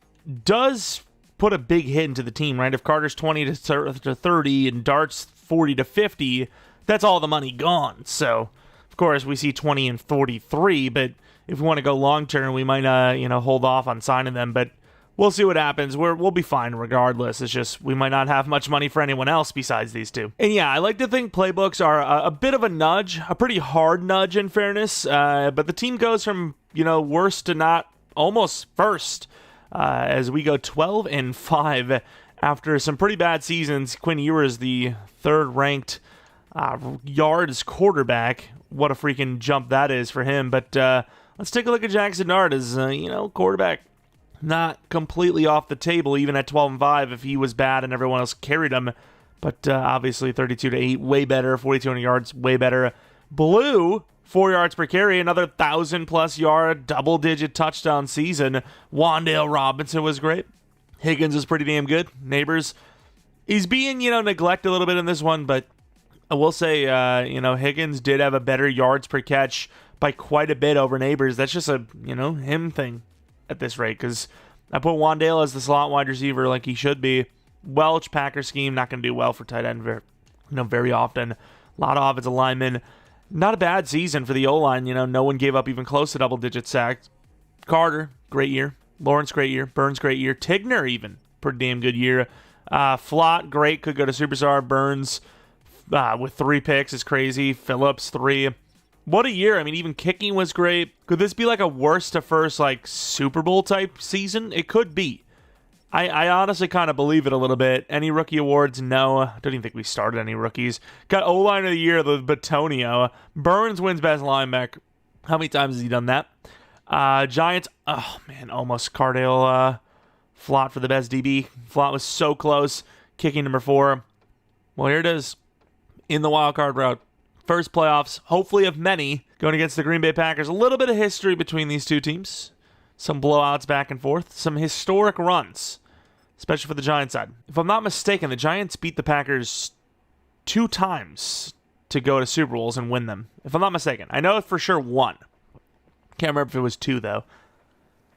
does put a big hit into the team, right? If Carter's 20 to 30 and Dart's 40 to 50, that's all the money gone. So, of course, we see 20 and 43, but if we want to go long-term, we might, hold off on signing them, but we'll see what happens. We'll be fine regardless. It's just we might not have much money for anyone else besides these two. And yeah, I like to think playbooks are a bit of a nudge, a pretty hard nudge in fairness, but the team goes from, worst to not almost first as we go 12 and 5 after some pretty bad seasons. Quinn Ewers, the third-ranked yards quarterback. What a freaking jump that is for him. But let's take a look at Jaxson Dart as, quarterback. Not completely off the table, even at 12 and 5 if he was bad and everyone else carried him. But obviously 32 to 8, way better. 4,200 yards, way better. Blue, 4 yards per carry, another 1,000+ yard, double-digit touchdown season. Wan'Dale Robinson was great. Higgins is pretty damn good. Neighbors, he's being, neglected a little bit in this one, but I will say, Higgins did have a better yards per catch by quite a bit over Neighbors. That's just a, him thing at this rate, because I put Wan'Dale as the slot wide receiver like he should be. Welch, Packer scheme, not going to do well for tight end very often. A lot of offensive linemen. Not a bad season for the O-line. No one gave up even close to double-digit sacks. Carter, great year. Lawrence, great year. Burns, great year. Tigner, even, pretty damn good year. Flott, great, could go to superstar. Burns, with 3 picks, is crazy. Phillips, 3. What a year. I mean, even kicking was great. Could this be like a worst to first, Super Bowl type season? It could be. I honestly kind of believe it a little bit. Any rookie awards? No. I don't even think we started any rookies. Got O-line of the year, the Batonio. Burns wins best linebacker. How many times has he done that? Giants, oh man, almost Cardale Flott for the best DB. Flott was so close. Kicking number 4. Well, here it is. In the wild card route. First playoffs, hopefully of many, going against the Green Bay Packers. A little bit of history between these two teams. Some blowouts back and forth. Some historic runs, especially for the Giants side. If I'm not mistaken, the Giants beat the Packers 2 times to go to Super Bowls and win them. If I'm not mistaken. I know for sure 1. Can't remember if it was 2, though.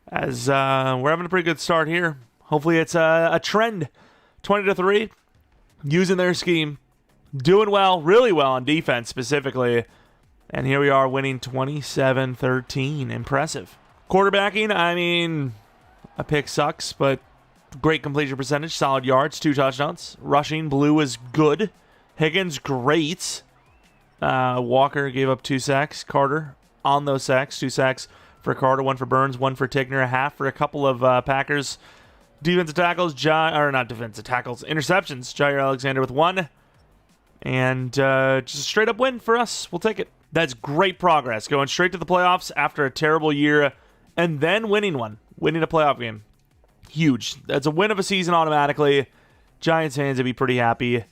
As we're having a pretty good start here. Hopefully it's a trend. 20 to 3, using their scheme. Doing well, really well on defense specifically. And here we are winning 27-13. Impressive. Quarterbacking, I mean, a pick sucks, but great completion percentage, solid yards, 2 touchdowns. Rushing, Blue is good. Higgins, great. Walker gave up 2 sacks. Carter on those sacks. 2 sacks for Carter, 1 for Burns, 1 for Tigner, a half for a couple of Packers. Defensive tackles, interceptions. Jair Alexander with 1. And just a straight-up win for us. We'll take it. That's great progress. Going straight to the playoffs after a terrible year and then winning one. Winning a playoff game. Huge. That's a win of a season automatically. Giants fans would be pretty happy.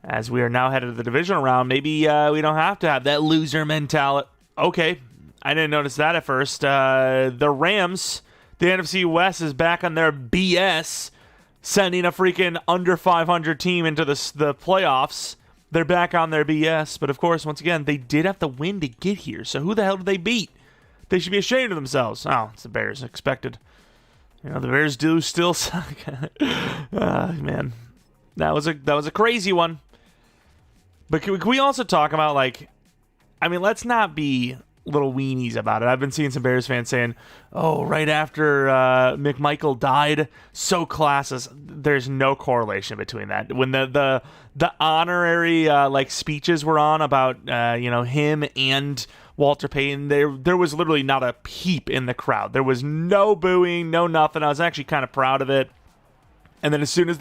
as we are now headed to the divisional round. Maybe we don't have to have that loser mentality. Okay, I didn't notice that at first. The Rams, the NFC West is back on their BS, sending a freaking under 500 team into the playoffs. They're back on their BS, but of course, once again, they did have to win to get here. So who the hell did they beat? They should be ashamed of themselves. Oh, it's the Bears. Expected. You know, the Bears do still suck. Man, that was a crazy one. But can we also talk about, like, I mean, let's not be little weenies about it. I've been seeing some Bears fans saying, oh, right after McMichael died, so classless. There's no correlation between that. When the honorary like speeches were on about him and Walter Payton, there was literally not a peep in the crowd. There was no booing, no nothing. I was actually kind of proud of it. And then as soon as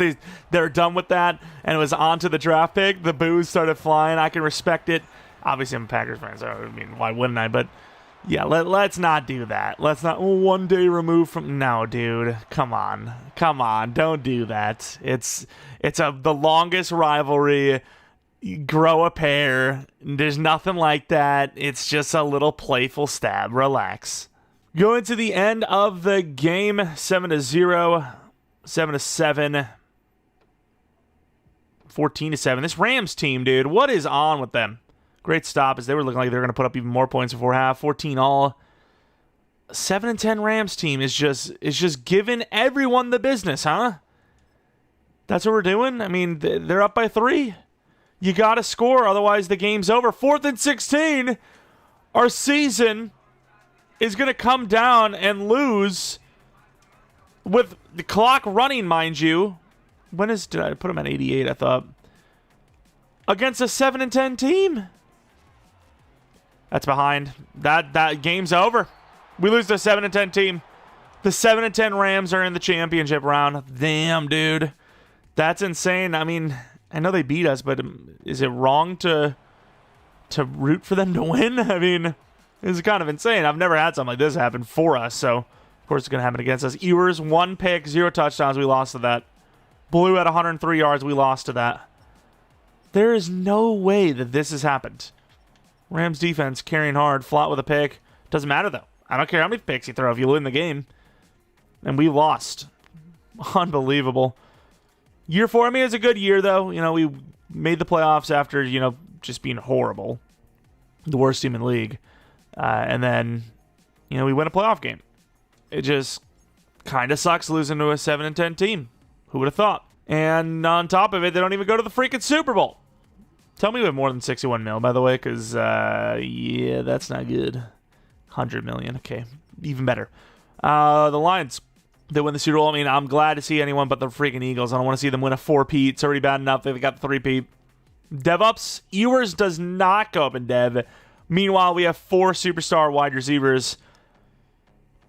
they're done with that and it was on to the draft pick, the boos started flying. I can respect it. Obviously, I'm a Packers fan, so I mean, why wouldn't I? But yeah, let's not do that. Let's not one day removed from. No, dude, come on, don't do that. It's the longest rivalry. You grow a pair. There's nothing like that. It's just a little playful stab. Relax. Going to the end of the game, 7-0, 7-7. 14-7. This Rams team, dude, what is on with them? Great stop as they were looking like they were going to put up even more points before half. 14 all. 7-10 Rams team is just giving everyone the business, huh? That's what we're doing? I mean, they're up by 3. You got to score, otherwise the game's over. 4th and 16. Our season is going to come down and lose with the clock running, mind you. Did I put him at 88, I thought. Against a 7-10 team? That's behind. That game's over. We lose to a 7-10 team. The 7-10 Rams are in the championship round. Damn, dude. That's insane. I mean, I know they beat us, but is it wrong to root for them to win? I mean, it's kind of insane. I've never had something like this happen for us, so of course it's going to happen against us. Ewers, 1 pick, 0 touchdowns. We lost to that. Blue at 103 yards. We lost to that. There is no way that this has happened. Rams defense carrying hard, flat with a pick. Doesn't matter, though. I don't care how many picks you throw if you win the game. And we lost. Unbelievable. Year 4, I mean, it's a good year, though. You know, we made the playoffs after, just being horrible. The worst team in the league. And then, we win a playoff game. It just kind of sucks losing to a 7-10 team. Who would have thought? And on top of it, they don't even go to the freaking Super Bowl. Tell me we have more than 61 mil, by the way, because, yeah, that's not good. 100 million. Okay, even better. The Lions, they win the Super Bowl. I mean, I'm glad to see anyone but the freaking Eagles. I don't want to see them win a 4-peat. It's already bad enough. They've got the 3-peat. Dev-ups, Ewers does not go up in Dev. Meanwhile, we have 4 superstar wide receivers.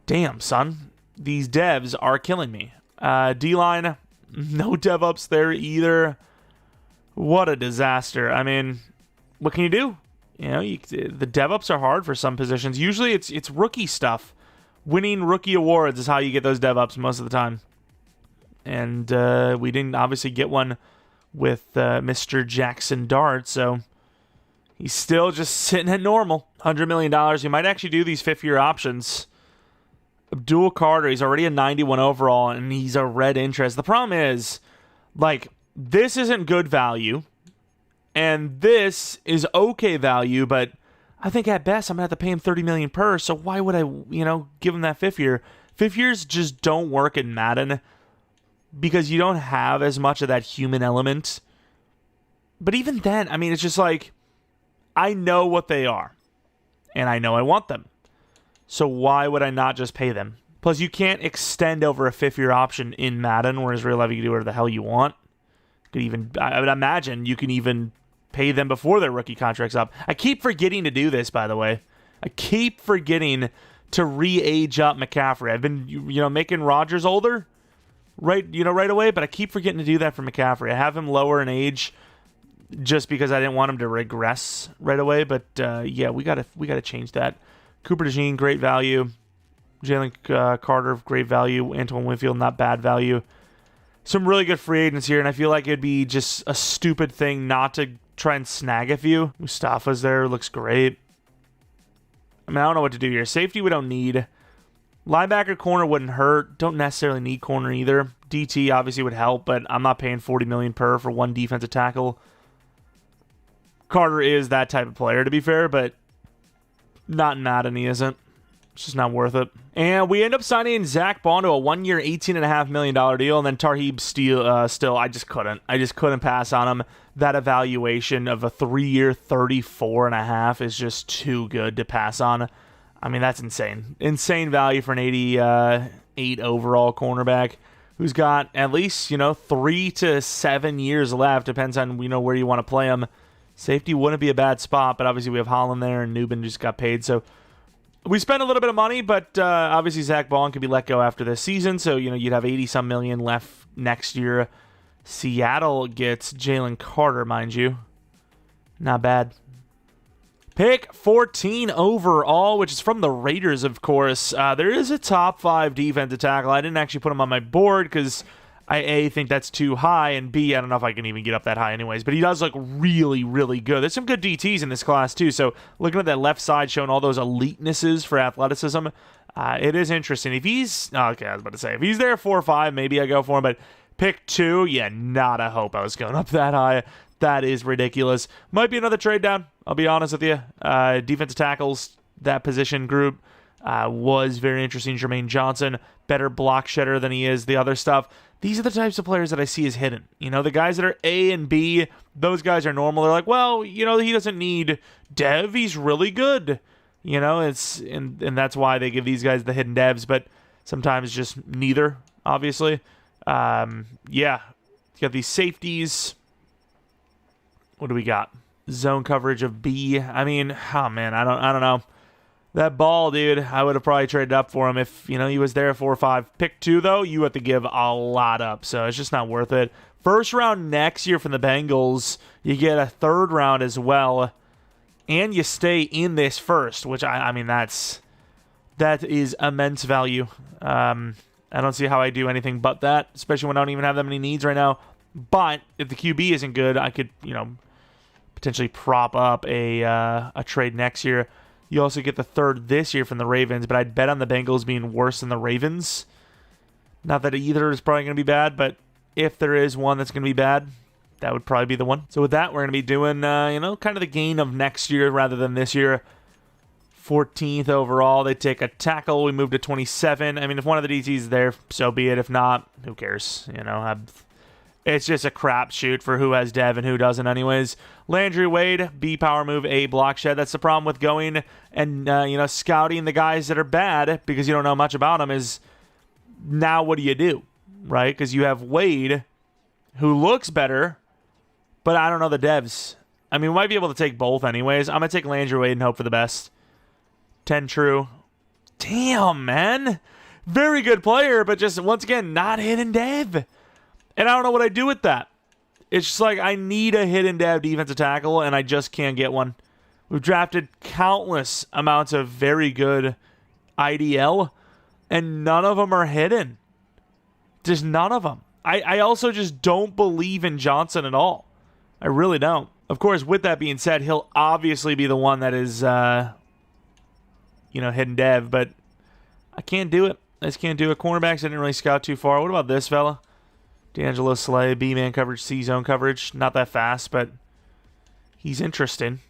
Damn, son. These devs are killing me. D-line, no dev-ups there either. What a disaster. I mean, what can you do? The dev-ups are hard for some positions. Usually it's rookie stuff. Winning rookie awards is how you get those dev-ups most of the time. And we didn't obviously get one with Mr. Jaxson Dart, so he's still just sitting at normal. $100 million. You might actually do these 5th-year options. Abdul Carter, he's already a 91 overall, and he's a red interest. The problem is, this isn't good value, and this is okay value, but I think at best I'm going to have to pay him $30 million per, so why would I, give him that 5th year? 5th years just don't work in Madden because you don't have as much of that human element. But even then, I mean, it's just I know what they are, and I know I want them. So why would I not just pay them? Plus, you can't extend over a 5th-year option in Madden, whereas real life you can do whatever the hell you want. I would imagine you can even pay them before their rookie contract's up. I keep forgetting to do this, by the way. I keep forgetting to re-age up McCaffrey. I've been, making Rodgers older, right away, but I keep forgetting to do that for McCaffrey. I have him lower in age just because I didn't want him to regress right away. But yeah, we gotta change that. Cooper DeJean, great value. Jalen Carter, great value. Antoine Winfield, not bad value. some really good free agents here, and I feel like it'd be just a stupid thing not to try and snag a few. Mustafa's there, looks great. I mean, I don't know what to do here. Safety we don't need. Linebacker corner wouldn't hurt. Don't necessarily need corner either. DT obviously would help, but I'm not paying $40 million per for one defensive tackle. Carter is that type of player, to be fair, but not in Madden, he isn't. It's just not worth it. And we end up signing Zach Bond to a 1-year, $18.5 million deal, and then Tarheeb still, I just couldn't pass on him. That evaluation of a 3-year, $34.5 is just too good to pass on. I mean, that's insane. Insane value for an 88 overall cornerback who's got at least, 3 to 7 years left. Depends on, where you want to play him. Safety wouldn't be a bad spot, but obviously we have Holland there, and Newman just got paid. So we spent a little bit of money, but obviously Zach Bond could be let go after this season. So, you'd have 80-some million left next year. Seattle gets Jalen Carter, mind you. Not bad. Pick 14 overall, which is from the Raiders, of course. There is a top 5 defensive tackle. I didn't actually put him on my board because I, A, think that's too high, and B, I don't know if I can even get up that high anyways. But he does look really, really good. There's some good DTs in this class, too. So looking at that left side showing all those elitenesses for athleticism, it is interesting. If he's, okay, I was about to say, if he's there 4 or 5, maybe I go for him. But pick 2, yeah, not a hope I was going up that high. That is ridiculous. Might be another trade down, I'll be honest with you. Defensive tackles, that position group was very interesting. Jermaine Johnson, better block shedder than he is the other stuff. These are the types of players that I see as hidden. The guys that are A and B, those guys are normal. They're like, well, he doesn't need dev. He's really good. It's and that's why they give these guys the hidden devs, but sometimes just neither, obviously. Yeah. You got these safeties. What do we got? Zone coverage of B. I mean, oh man, I don't know. That Ball, dude, I would have probably traded up for him if, he was there 4 or 5. Pick 2, though, you have to give a lot up, so it's just not worth it. First round next year from the Bengals, you get a 3rd round as well, and you stay in this first, which, I mean, that is immense value. I don't see how I do anything but that, especially when I don't even have that many needs right now. But if the QB isn't good, I could, potentially prop up a trade next year. You also get the 3rd this year from the Ravens, but I'd bet on the Bengals being worse than the Ravens. Not that either is probably going to be bad, but if there is one that's going to be bad, that would probably be the one. So with that, we're going to be doing, kind of the gain of next year rather than this year. 14th overall. They take a tackle. We move to 27. I mean, if one of the DTs is there, so be it. If not, who cares? It's just a crapshoot for who has dev and who doesn't anyways. Landry Wade, B power move, A block shed. That's the problem with going and, scouting the guys that are bad because you don't know much about them is now what do? Right? Because you have Wade who looks better, but I don't know the devs. I mean, we might be able to take both anyways. I'm going to take Landry Wade and hope for the best. 10 true. Damn, man. Very good player, but just, once again, not hidden dev. And I don't know what I do with that. It's just like I need a hidden dev defensive tackle, and I just can't get one. We've drafted countless amounts of very good IDL, and none of them are hidden. Just none of them. I also just don't believe in Johnson at all. I really don't. Of course, with that being said, he'll obviously be the one that is, hidden dev, but I can't do it. I just can't do it. Cornerbacks, I didn't really scout too far. What about this fella? D'Angelo Slay, B-man coverage, C-zone coverage. Not that fast, but he's interesting.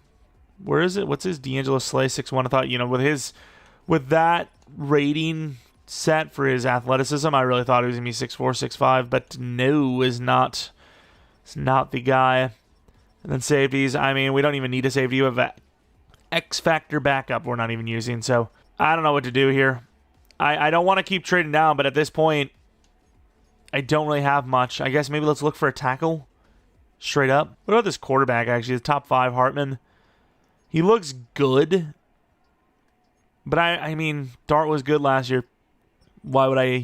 Where is it? What's his D'Angelo Slay 6'1"? I thought, with that rating set for his athleticism, I really thought he was going to be 6'4", 6'5", but no, it's not the guy. And then safeties, I mean, we don't even need a safety. We have an X-Factor backup we're not even using, so I don't know what to do here. I don't want to keep trading down, but at this point, I don't really have much. I guess maybe let's look for a tackle straight up. What about this quarterback, actually? The top 5, Hartman. He looks good. But I mean, Dart was good last year. Why would I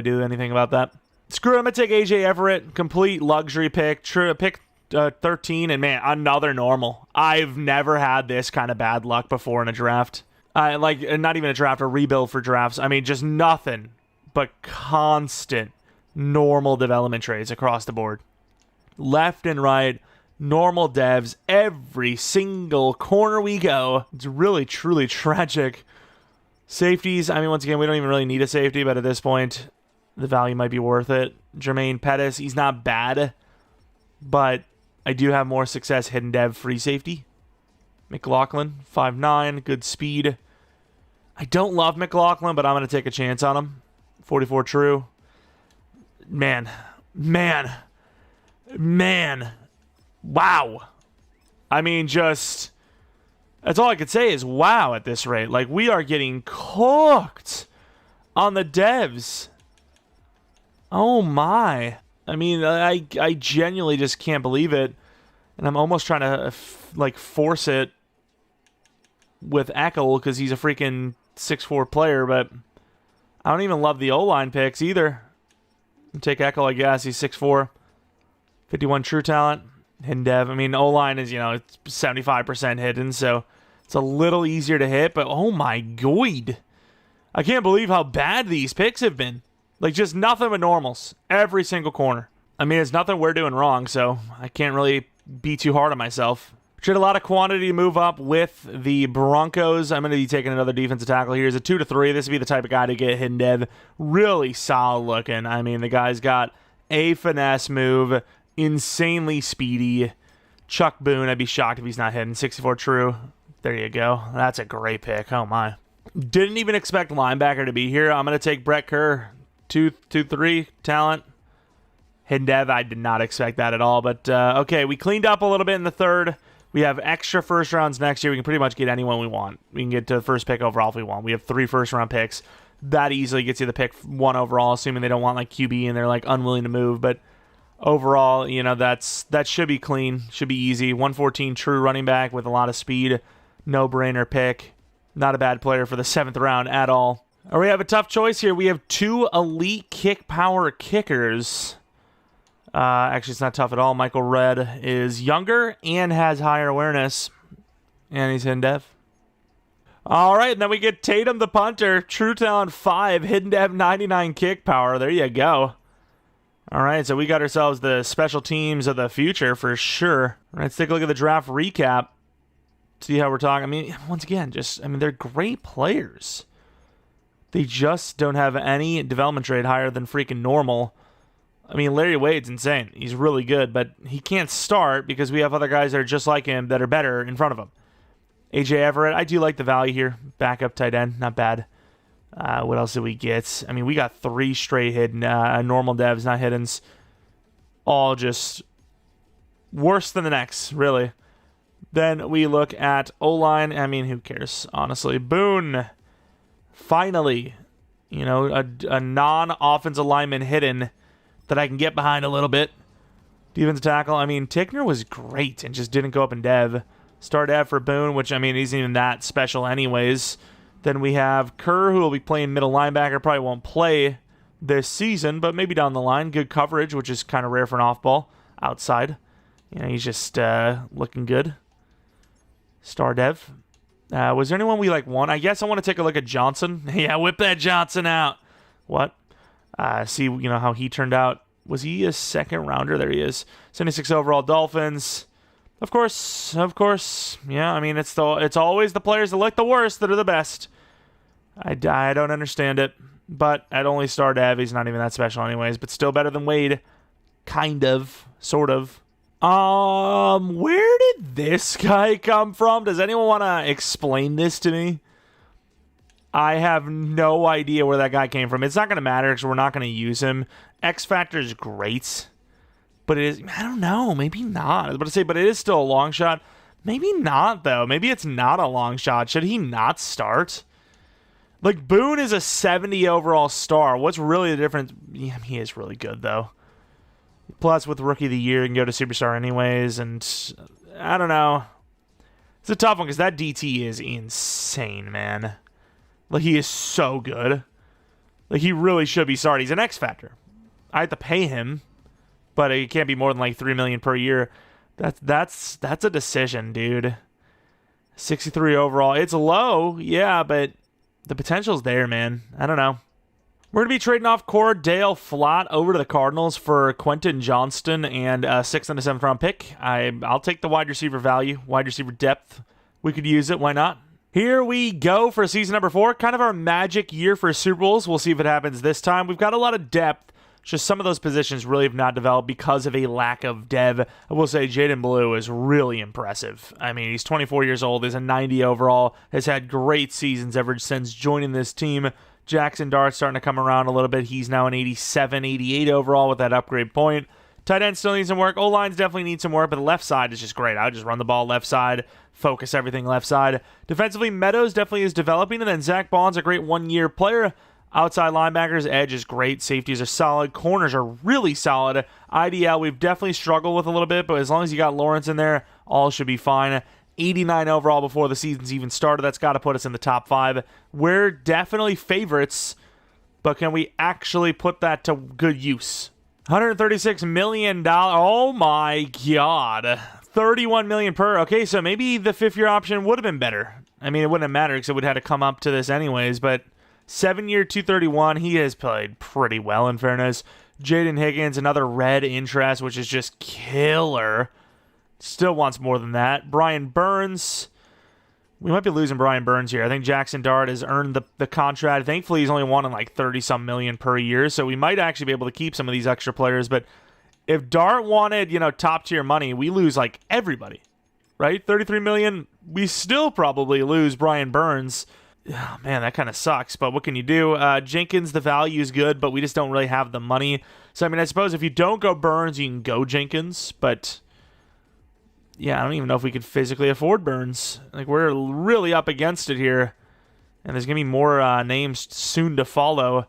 do anything about that? Screw it, I'm going to take A.J. Everett. Complete luxury pick. Pick 13, and man, another normal. I've never had this kind of bad luck before in a draft. Not even a draft, a rebuild for drafts. I mean, just nothing but constant normal development trades across the board. Left and right, normal devs, every single corner we go. It's really, truly tragic. Safeties, I mean, once again, we don't even really need a safety, but at this point, the value might be worth it. Jeromepkr, he's not bad, but I do have more success hidden dev free safety. McLaughlin, 5'9", good speed. I don't love McLaughlin, but I'm going to take a chance on him. 44 true. Man. Wow. I mean, just... That's all I could say is wow at this rate. Like, we are getting cooked on the devs. Oh, my. I mean, I genuinely just can't believe it. And I'm almost trying to, force it with Eckel because he's a freaking 6'4" player, but I don't even love the O-line picks either. Take Eckel, I guess. He's 6'4", 51 true talent. Hidden dev. I mean, O-line is, it's 75% hidden, so it's a little easier to hit, but oh my god. I can't believe how bad these picks have been. Like, just nothing but normals. Every single corner. I mean, it's nothing we're doing wrong, so I can't really be too hard on myself. Should a lot of quantity to move up with the Broncos. I'm going to be taking another defensive tackle here. It's a 2-3. This would be the type of guy to get hidden dev. Really solid looking. I mean, the guy's got a finesse move. Insanely speedy. Chuck Boone, I'd be shocked if he's not hidden. 64 true. There you go. That's a great pick. Oh, my. Didn't even expect linebacker to be here. I'm going to take Brett Kerr. 2-3 talent. Hidden dev, I did not expect that at all. But, okay, we cleaned up a little bit in the third. We have extra first rounds next year. We can pretty much get anyone we want. We can get to the first pick overall if we want. We have 3 first-round picks. That easily gets you the pick 1 overall, assuming they don't want, QB and they're, unwilling to move. But overall, that should be clean. Should be easy. 114 true running back with a lot of speed. No-brainer pick. Not a bad player for the 7th round at all. All right, we have a tough choice here. We have 2 elite kick power kickers. Actually, it's not tough at all. Michael Redd is younger and has higher awareness. And he's hidden dev. All right, and then we get Tatum the punter. True talent 5, hidden dev 99 kick power. There you go. All right, so we got ourselves the special teams of the future for sure. All right, let's take a look at the draft recap. See how we're talking. I mean, once again, they're great players. They just don't have any development trade higher than freaking normal. I mean, Larry Wade's insane. He's really good, but he can't start because we have other guys that are just like him that are better in front of him. A.J. Everett, I do like the value here. Backup tight end, not bad. What else did we get? I mean, we got 3 straight hidden, normal devs, not hiddens. All just worse than the next, really. Then we look at O-line. I mean, who cares, honestly. Boone, finally, a non-offensive lineman hidden that I can get behind a little bit. Defensive tackle, I mean, Tickner was great and just didn't go up in dev. Star dev for Boone, which, I mean, isn't even that special anyways. Then we have Kerr, who will be playing middle linebacker. Probably won't play this season, but maybe down the line. Good coverage, which is kind of rare for an off-ball outside. He's just looking good. Star dev. Was there anyone we want? I guess I want to take a look at Johnson. Yeah, whip that Johnson out. What? See, how he turned out. Was he a 2nd rounder? There he is. 76 overall Dolphins. Of course. Yeah, I mean, it's always the players that look the worst that are the best. I don't understand it. But at only star dev, he's not even that special anyways. But still better than Wade. Kind of. Sort of. Where did this guy come from? Does anyone want to explain this to me? I have no idea where that guy came from. It's not going to matter because we're not going to use him. X Factor is great, but it is, I don't know, maybe not. I was about to say, but it is still a long shot. Maybe not, though. Maybe it's not a long shot. Should he not start? Boone is a 70 overall star. What's really the difference? Yeah, he is really good, though. Plus, with Rookie of the Year, you can go to Superstar anyways, and I don't know. It's a tough one because that DT is insane, man. He is so good. He really should be started. He's an X Factor. I have to pay him, but it can't be more than $3 million per year. That's a decision, dude. 63 overall. It's low, yeah, but the potential's there, man. I don't know. We're going to be trading off Cordale Flott over to the Cardinals for Quentin Johnston and a 6th and a 7th round pick. I'll take the wide receiver value, wide receiver depth. We could use it. Why not? Here we go for season number 4. Kind of our magic year for Super Bowls. We'll see if it happens this time. We've got a lot of depth. Just some of those positions really have not developed because of a lack of dev. I will say Jaden Blue is really impressive. I mean, he's 24 years old. He's a 90 overall. Has had great seasons ever since joining this team. Jaxson Dart starting to come around a little bit. He's now an 87, 88 overall with that upgrade point. Tight end still needs some work. O-lines definitely need some work, but the left side is just great. I would just run the ball left side, focus everything left side. Defensively, Meadows definitely is developing, and then Zach Bond's a great one-year player. Outside linebackers, edge is great. Safeties are solid. Corners are really solid. IDL, we've definitely struggled with a little bit, but as long as you got Lawrence in there, all should be fine. 89 overall before the season's even started. That's got to put us in the top 5. We're definitely favorites, but can we actually put that to good use? $136 million. Oh my God. $31 million per. Okay, so maybe the 5th-year option would have been better. I mean, it wouldn't have mattered because it would have had to come up to this anyways, but 7-year, $231. He has played pretty well, in fairness. Jaden Higgins, another red interest, which is just killer. Still wants more than that. Brian Burns. We might be losing Brian Burns here. I think Jaxson Dart has earned the contract. Thankfully, he's only wanting like 30-some million per year, so we might actually be able to keep some of these extra players. But if Dart wanted, top-tier money, we lose like everybody, right? $33 million, we still probably lose Brian Burns. Oh, man, that kind of sucks, but what can you do? Jenkins, the value is good, but we just don't really have the money. So, I mean, I suppose if you don't go Burns, you can go Jenkins, but yeah, I don't even know if we could physically afford Burns. Like, we're really up against it here, and there's going to be more names soon to follow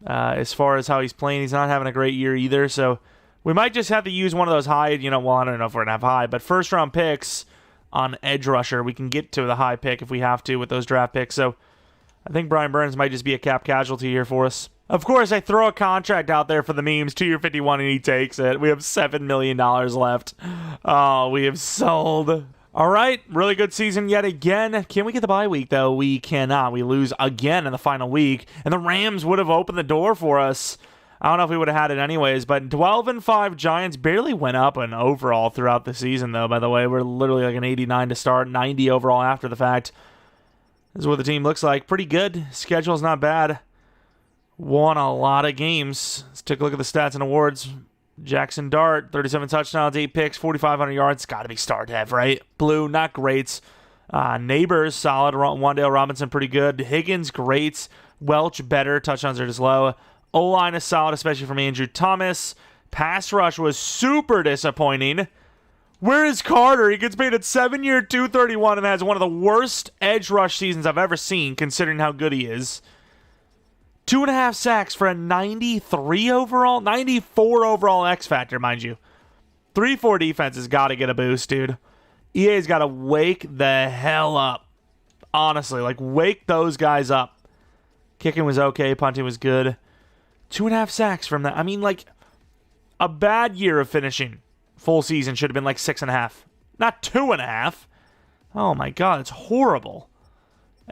as far as how he's playing. He's not having a great year either, so we might just have to use one of those high, well, I don't know if we're going to have high, but first-round picks on edge rusher. We can get to the high pick if we have to with those draft picks, so I think Brian Burns might just be a cap casualty here for us. Of course, I throw a contract out there for the memes, 2-year 51, and he takes it. We have $7 million left. Oh, we have sold. All right, really good season yet again. Can we get the bye week, though? We cannot. We lose again in the final week, and the Rams would have opened the door for us. I don't know if we would have had it anyways, but 12-5 Giants barely went up an overall throughout the season, though, by the way. We're literally like an 89 to start, 90 overall after the fact. This is what the team looks like. Pretty good. Schedule's not bad. Won a lot of games. Let's take a look at the stats and awards. Jaxson Dart, 37 touchdowns, 8 picks, 4,500 yards. Got to be star dev, right? Blue, not great. Neighbors, solid. Wan'Dale Robinson, pretty good. Higgins, great. Welch, better. Touchdowns are just low. O-line is solid, especially from Andrew Thomas. Pass rush was super disappointing. Where is Carter? He gets paid at 7-year, $231 and has one of the worst edge rush seasons I've ever seen, considering how good he is. 2.5 sacks for a 93 overall, 94 overall X factor, mind you. 3-4 defense has got to get a boost, dude. EA's got to wake the hell up. Honestly, like, wake those guys up. Kicking was okay, punting was good. 2.5 sacks from that. I mean, like, a bad year of finishing. Full season should have been like 6.5. Not 2.5. Oh my God, it's horrible.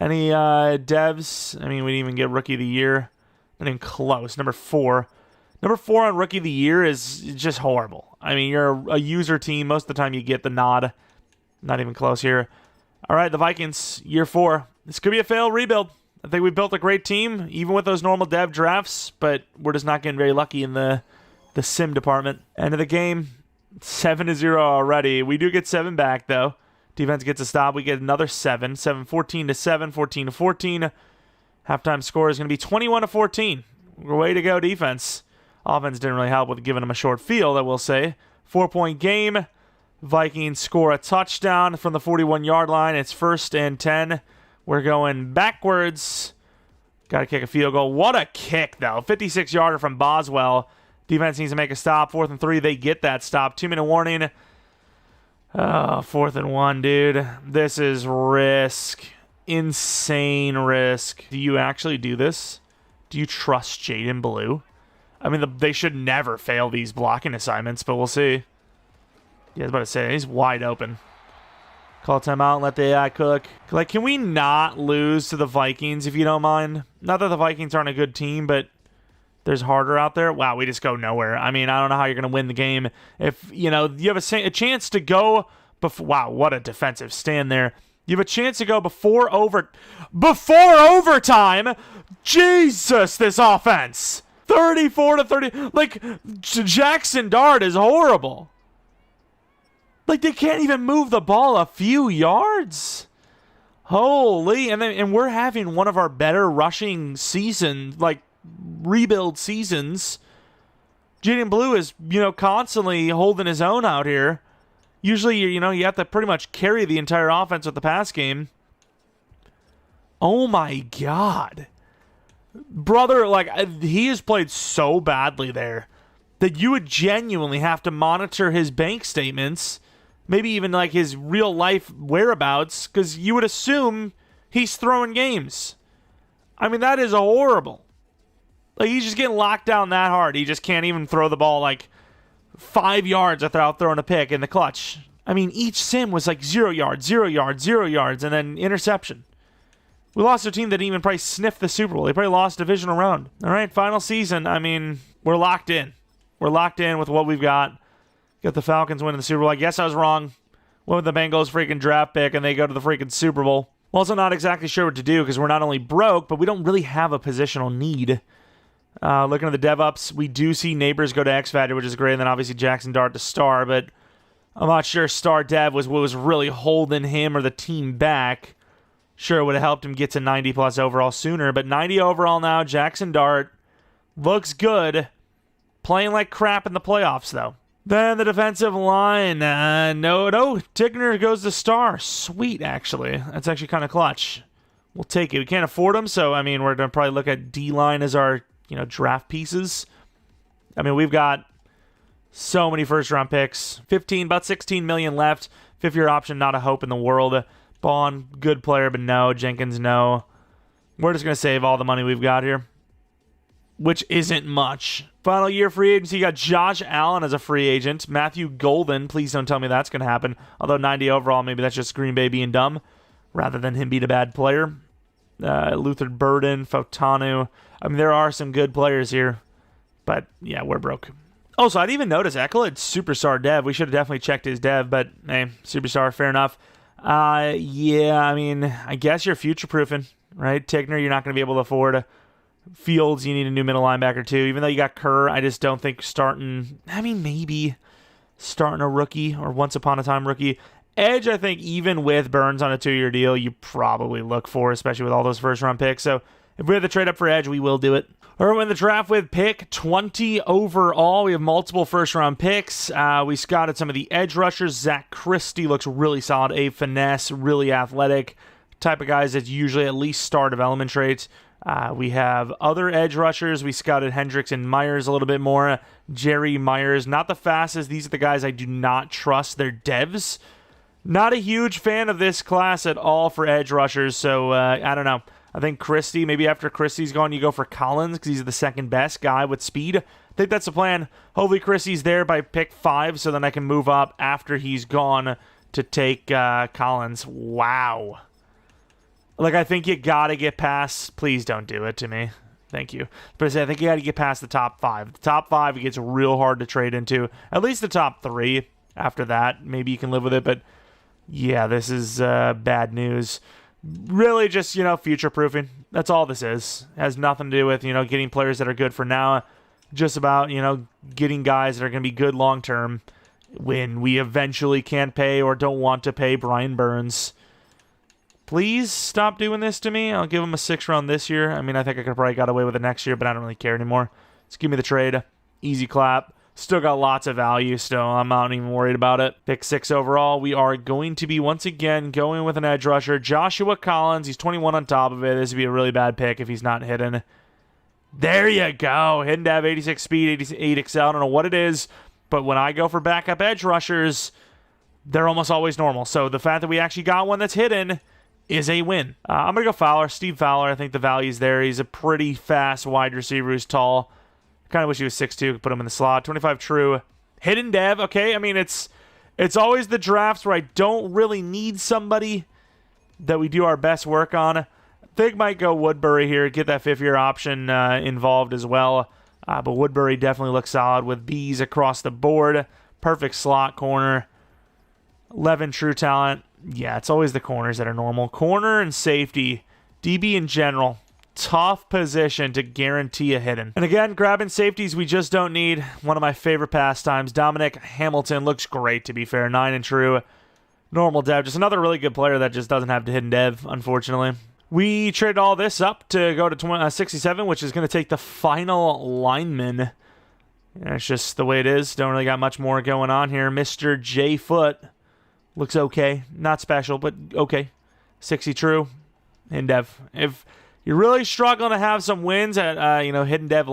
Any devs? I mean, we didn't even get Rookie of the Year. Not even close. Number 4. Number 4 on Rookie of the Year is just horrible. I mean, you're a user team. Most of the time you get the nod. Not even close here. All right, the Vikings, year 4. This could be a failed rebuild. I think we built a great team, even with those normal dev drafts, but we're just not getting very lucky in the sim department. End of the game, 7-0 already. We do get 7 back, though. Defense gets a stop. We get another 7. 14-7, 14-14. Halftime score is going to be 21-14. Way to go, defense. Offense didn't really help with giving them a short field, I will say. 4-point game. Vikings score a touchdown from the 41-yard line. It's 1st and 10. We're going backwards. Got to kick a field goal. What a kick, though. 56-yarder from Boswell. Defense needs to make a stop. 4th and 3. They get that stop. 2-minute warning. 4th and 1, dude. This is risk. Insane risk. Do you actually do this? Do you trust Jaden Blue? I mean, they should never fail these blocking assignments, but we'll see. Yeah, I was about to say, he's wide open. Call timeout and let the AI cook. Like, can we not lose to the Vikings, if you don't mind? Not that the Vikings aren't a good team, but there's harder out there. Wow, we just go nowhere. I mean, I don't know how you're going to win the game. If, you have a chance to go before... Wow, what a defensive stand there. You have a chance to go before overtime. Jesus, this offense. 34-30. Like, Jaxson Dart is horrible. Like, they can't even move the ball a few yards. Holy. And we're having one of our better rushing seasons, like, rebuild seasons. Jaden Blue is, constantly holding his own out here. Usually, you have to pretty much carry the entire offense with the pass game. Oh, my God. Brother, like, he has played so badly there that you would genuinely have to monitor his bank statements, maybe even, like, his real-life whereabouts, because you would assume he's throwing games. I mean, that is horrible. Like, he's just getting locked down that hard. He just can't even throw the ball, like, 5 yards without throwing a pick in the clutch. I mean, each sim was like 0 yards, 0 yards, 0 yards, and then interception. We lost to a team that didn't even probably sniffed the Super Bowl. They probably lost a divisional round. All right, final season. I mean, we're locked in. We're locked in with what we've got. Got the Falcons winning the Super Bowl. I guess I was wrong. Went with the Bengals freaking draft pick, and they go to the freaking Super Bowl. I'm also not exactly sure what to do because we're not only broke, but we don't really have a positional need. Looking at the dev-ups, we do see Neighbors go to X Factor, which is great, and then obviously Jaxson Dart to Star, but I'm not sure Star Dev was what was really holding him or the team back. Sure, it would have helped him get to 90-plus overall sooner, but 90 overall now, Jaxson Dart looks good. Playing like crap in the playoffs, though. Then the defensive line, no, Tigner goes to Star. Sweet, actually. That's actually kind of clutch. We'll take it. We can't afford him, so, I mean, we're going to probably look at D-line as our draft pieces. I mean, we've got so many first-round picks. About 16 million left. Fifth-year option, not a hope in the world. Bond, good player, but no. Jenkins, no. We're just going to save all the money we've got here, which isn't much. Final year free agency, you got Josh Allen as a free agent. Matthew Golden, please don't tell me that's going to happen. Although 90 overall, maybe that's just Green Bay being dumb rather than him being a bad player. Luther Burden, Fotanu. I mean, there are some good players here, but yeah, we're broke. Also, I didn't even notice Eckler had Superstar Dev. We should have definitely checked his Dev, but hey, Superstar, fair enough. Yeah, I mean, I guess you're future-proofing, right? Tigner, you're not going to be able to afford. Fields, you need a new middle linebacker too. Even though you got Kerr, I just don't think maybe starting a rookie or once upon a time rookie. Edge, I think, even with Burns on a 2-year deal, you probably look for, especially with all those first-round picks. So if we have to trade up for Edge, we will do it. Or we're in the draft with pick 20 overall. We have multiple first-round picks. We scouted some of the edge rushers. Zach Christie looks really solid. A finesse, really athletic. Type of guys that usually at least star development traits. We have other edge rushers. We scouted Hendricks and Myers a little bit more. Jerry Myers, not the fastest. These are the guys I do not trust. They're devs. Not a huge fan of this class at all for edge rushers, so I don't know. I think Christie, maybe after Christie's gone, you go for Collins because he's the second best guy with speed. I think that's the plan. Hopefully Christie's there by pick 5, so then I can move up after he's gone to take Collins. Wow. Like, I think you got to get past... Please don't do it to me. Thank you. But I think you got to get past the top 5. The top 5, it gets real hard to trade into. At least the top 3. After that, maybe you can live with it, but... Yeah, this is bad news. Really just, future-proofing. That's all this is. It has nothing to do with, getting players that are good for now. Just about, getting guys that are going to be good long-term when we eventually can't pay or don't want to pay Brian Burns. Please stop doing this to me. I'll give him a 6th round this year. I mean, I think I could probably got away with it next year, but I don't really care anymore. Just give me the trade. Easy clap. Still got lots of value, so I'm not even worried about it. Pick 6 overall. We are going to be, once again, going with an edge rusher. Joshua Collins. He's 21 on top of it. This would be a really bad pick if he's not hidden. There you go. Hidden to have 86 speed, 88 excel. I don't know what it is, but when I go for backup edge rushers, they're almost always normal. So the fact that we actually got one that's hidden is a win. I'm going to go Fowler. Steve Fowler, I think the value's there. He's a pretty fast wide receiver who's tall. Kind of wish he was 6'2", could put him in the slot. 25 true. Hidden dev, okay. I mean, it's It's always the drafts where I don't really need somebody that we do our best work on. I think might go Woodbury here, get that 5th-year option involved as well. But Woodbury definitely looks solid with Bs across the board. Perfect slot corner. 11 true talent. Yeah, it's always the corners that are normal. Corner and safety. DB in general. Tough position to guarantee a hidden. And again, grabbing safeties we just don't need. One of my favorite pastimes. Dominic Hamilton looks great, to be fair. 9 and true. Normal dev. Just another really good player that just doesn't have the hidden dev, unfortunately. We traded all this up to go to 67, which is going to take the final lineman. And it's just the way it is. Don't really got much more going on here. Mr. J Foot looks okay. Not special, but okay. 60 true. Hidden dev. If you're really struggling to have some wins at, hidden dev,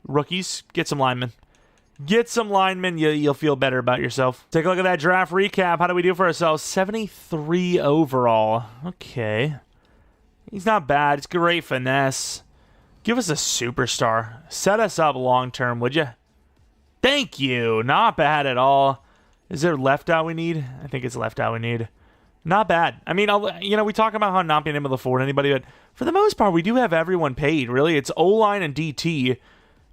rookies, get some linemen. Get some linemen, you'll feel better about yourself. Take a look at that draft recap. How do we do for ourselves? 73 overall. Okay. He's not bad. It's great finesse. Give us a superstar. Set us up long-term, would you? Thank you. Not bad at all. Is there left out we need? I think it's left out we need. Not bad. I mean, we talk about how not being able to afford anybody, but for the most part, we do have everyone paid, really. It's O-line and DT,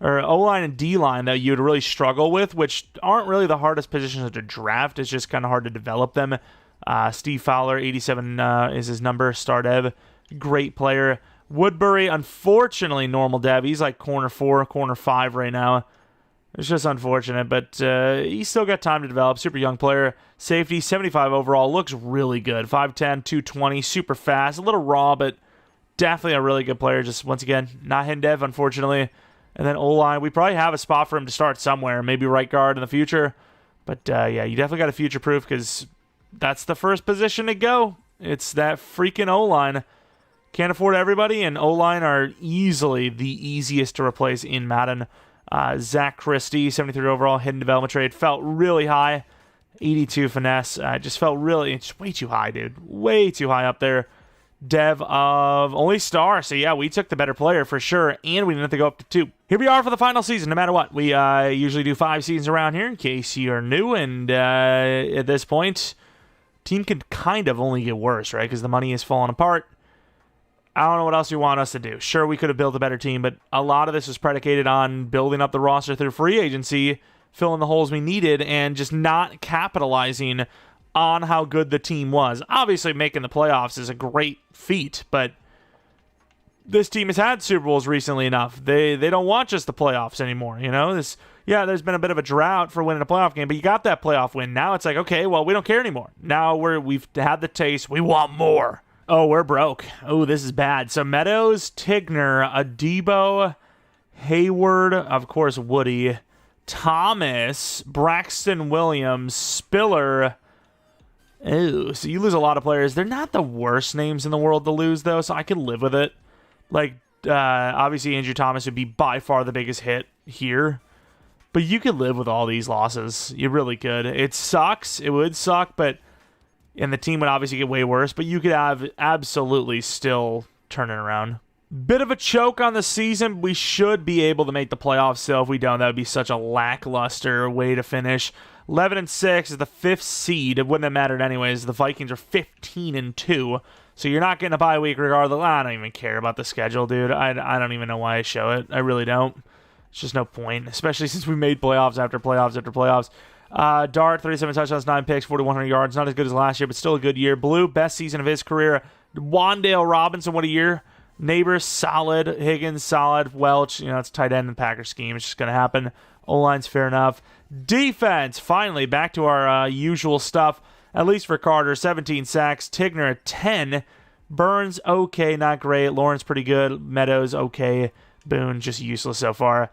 or O-line and D-line that you'd really struggle with, which aren't really the hardest positions to draft. It's just kind of hard to develop them. Steve Fowler, 87 is his number, star dev. Great player. Woodbury, unfortunately, normal dev. He's like corner 4, corner 5 right now. It's just unfortunate, but he's still got time to develop. Super young player. Safety, 75 overall. Looks really good. 5'10", 220, super fast. A little raw, but definitely a really good player. Just, once again, not hidden dev, unfortunately. And then O-line, we probably have a spot for him to start somewhere. Maybe right guard in the future. But, yeah, you definitely got to future-proof because that's the first position to go. It's that freaking O-line. Can't afford everybody, and O-line are easily the easiest to replace in Madden. Zach Christie, 73 overall, hidden development trade. Felt really high. 82 finesse. Just felt really, it's way too high, dude. Way too high up there. Dev of only star. So, yeah, we took the better player for sure, and we didn't have to go up to 2. Here we are for the final season, no matter what. We usually do 5 seasons around here in case you are new, and at this point, team can kind of only get worse, right? Because the money is falling apart. I don't know what else you want us to do. Sure, we could have built a better team, but a lot of this was predicated on building up the roster through free agency, filling the holes we needed, and just not capitalizing on how good the team was. Obviously, making the playoffs is a great feat, but this team has had Super Bowls recently enough. They don't want just the playoffs anymore, you know? There's been a bit of a drought for winning a playoff game, but you got that playoff win. Now it's like, okay, well, we don't care anymore. Now we've had the taste. We want more. Oh, we're broke. Oh, this is bad. So Meadows, Tigner, Adebo, Hayward, of course, Woody, Thomas, Braxton Williams, Spiller. Oh, so you lose a lot of players. They're not the worst names in the world to lose, though, so I can live with it. Like, obviously, Andrew Thomas would be by far the biggest hit here. But you could live with all these losses. You really could. It sucks. It would suck, but... And the team would obviously get way worse, but you could have absolutely still turn it around. Bit of a choke on the season. We should be able to make the playoffs, so if we don't, that would be such a lackluster way to finish. 11-6 is the 5th seed. It wouldn't have mattered anyways. The Vikings are 15-2, so you're not getting a bye week regardless. I don't even care about the schedule, dude. I don't even know why I show it. I really don't. It's just no point, especially since we made playoffs after playoffs after playoffs. Dart, 37 touchdowns, 9 picks, 4,100 yards. Not as good as last year, but still a good year. Blue, best season of his career. Wandale Robinson, what a year. Neighbors, solid. Higgins, solid. Welch, it's tight end in the Packers scheme. It's just going to happen. O-line's fair enough. Defense, finally, back to our usual stuff. At least for Carter, 17 sacks. Tigner at 10. Burns, okay, not great. Lawrence, pretty good. Meadows, okay. Boone, just useless so far.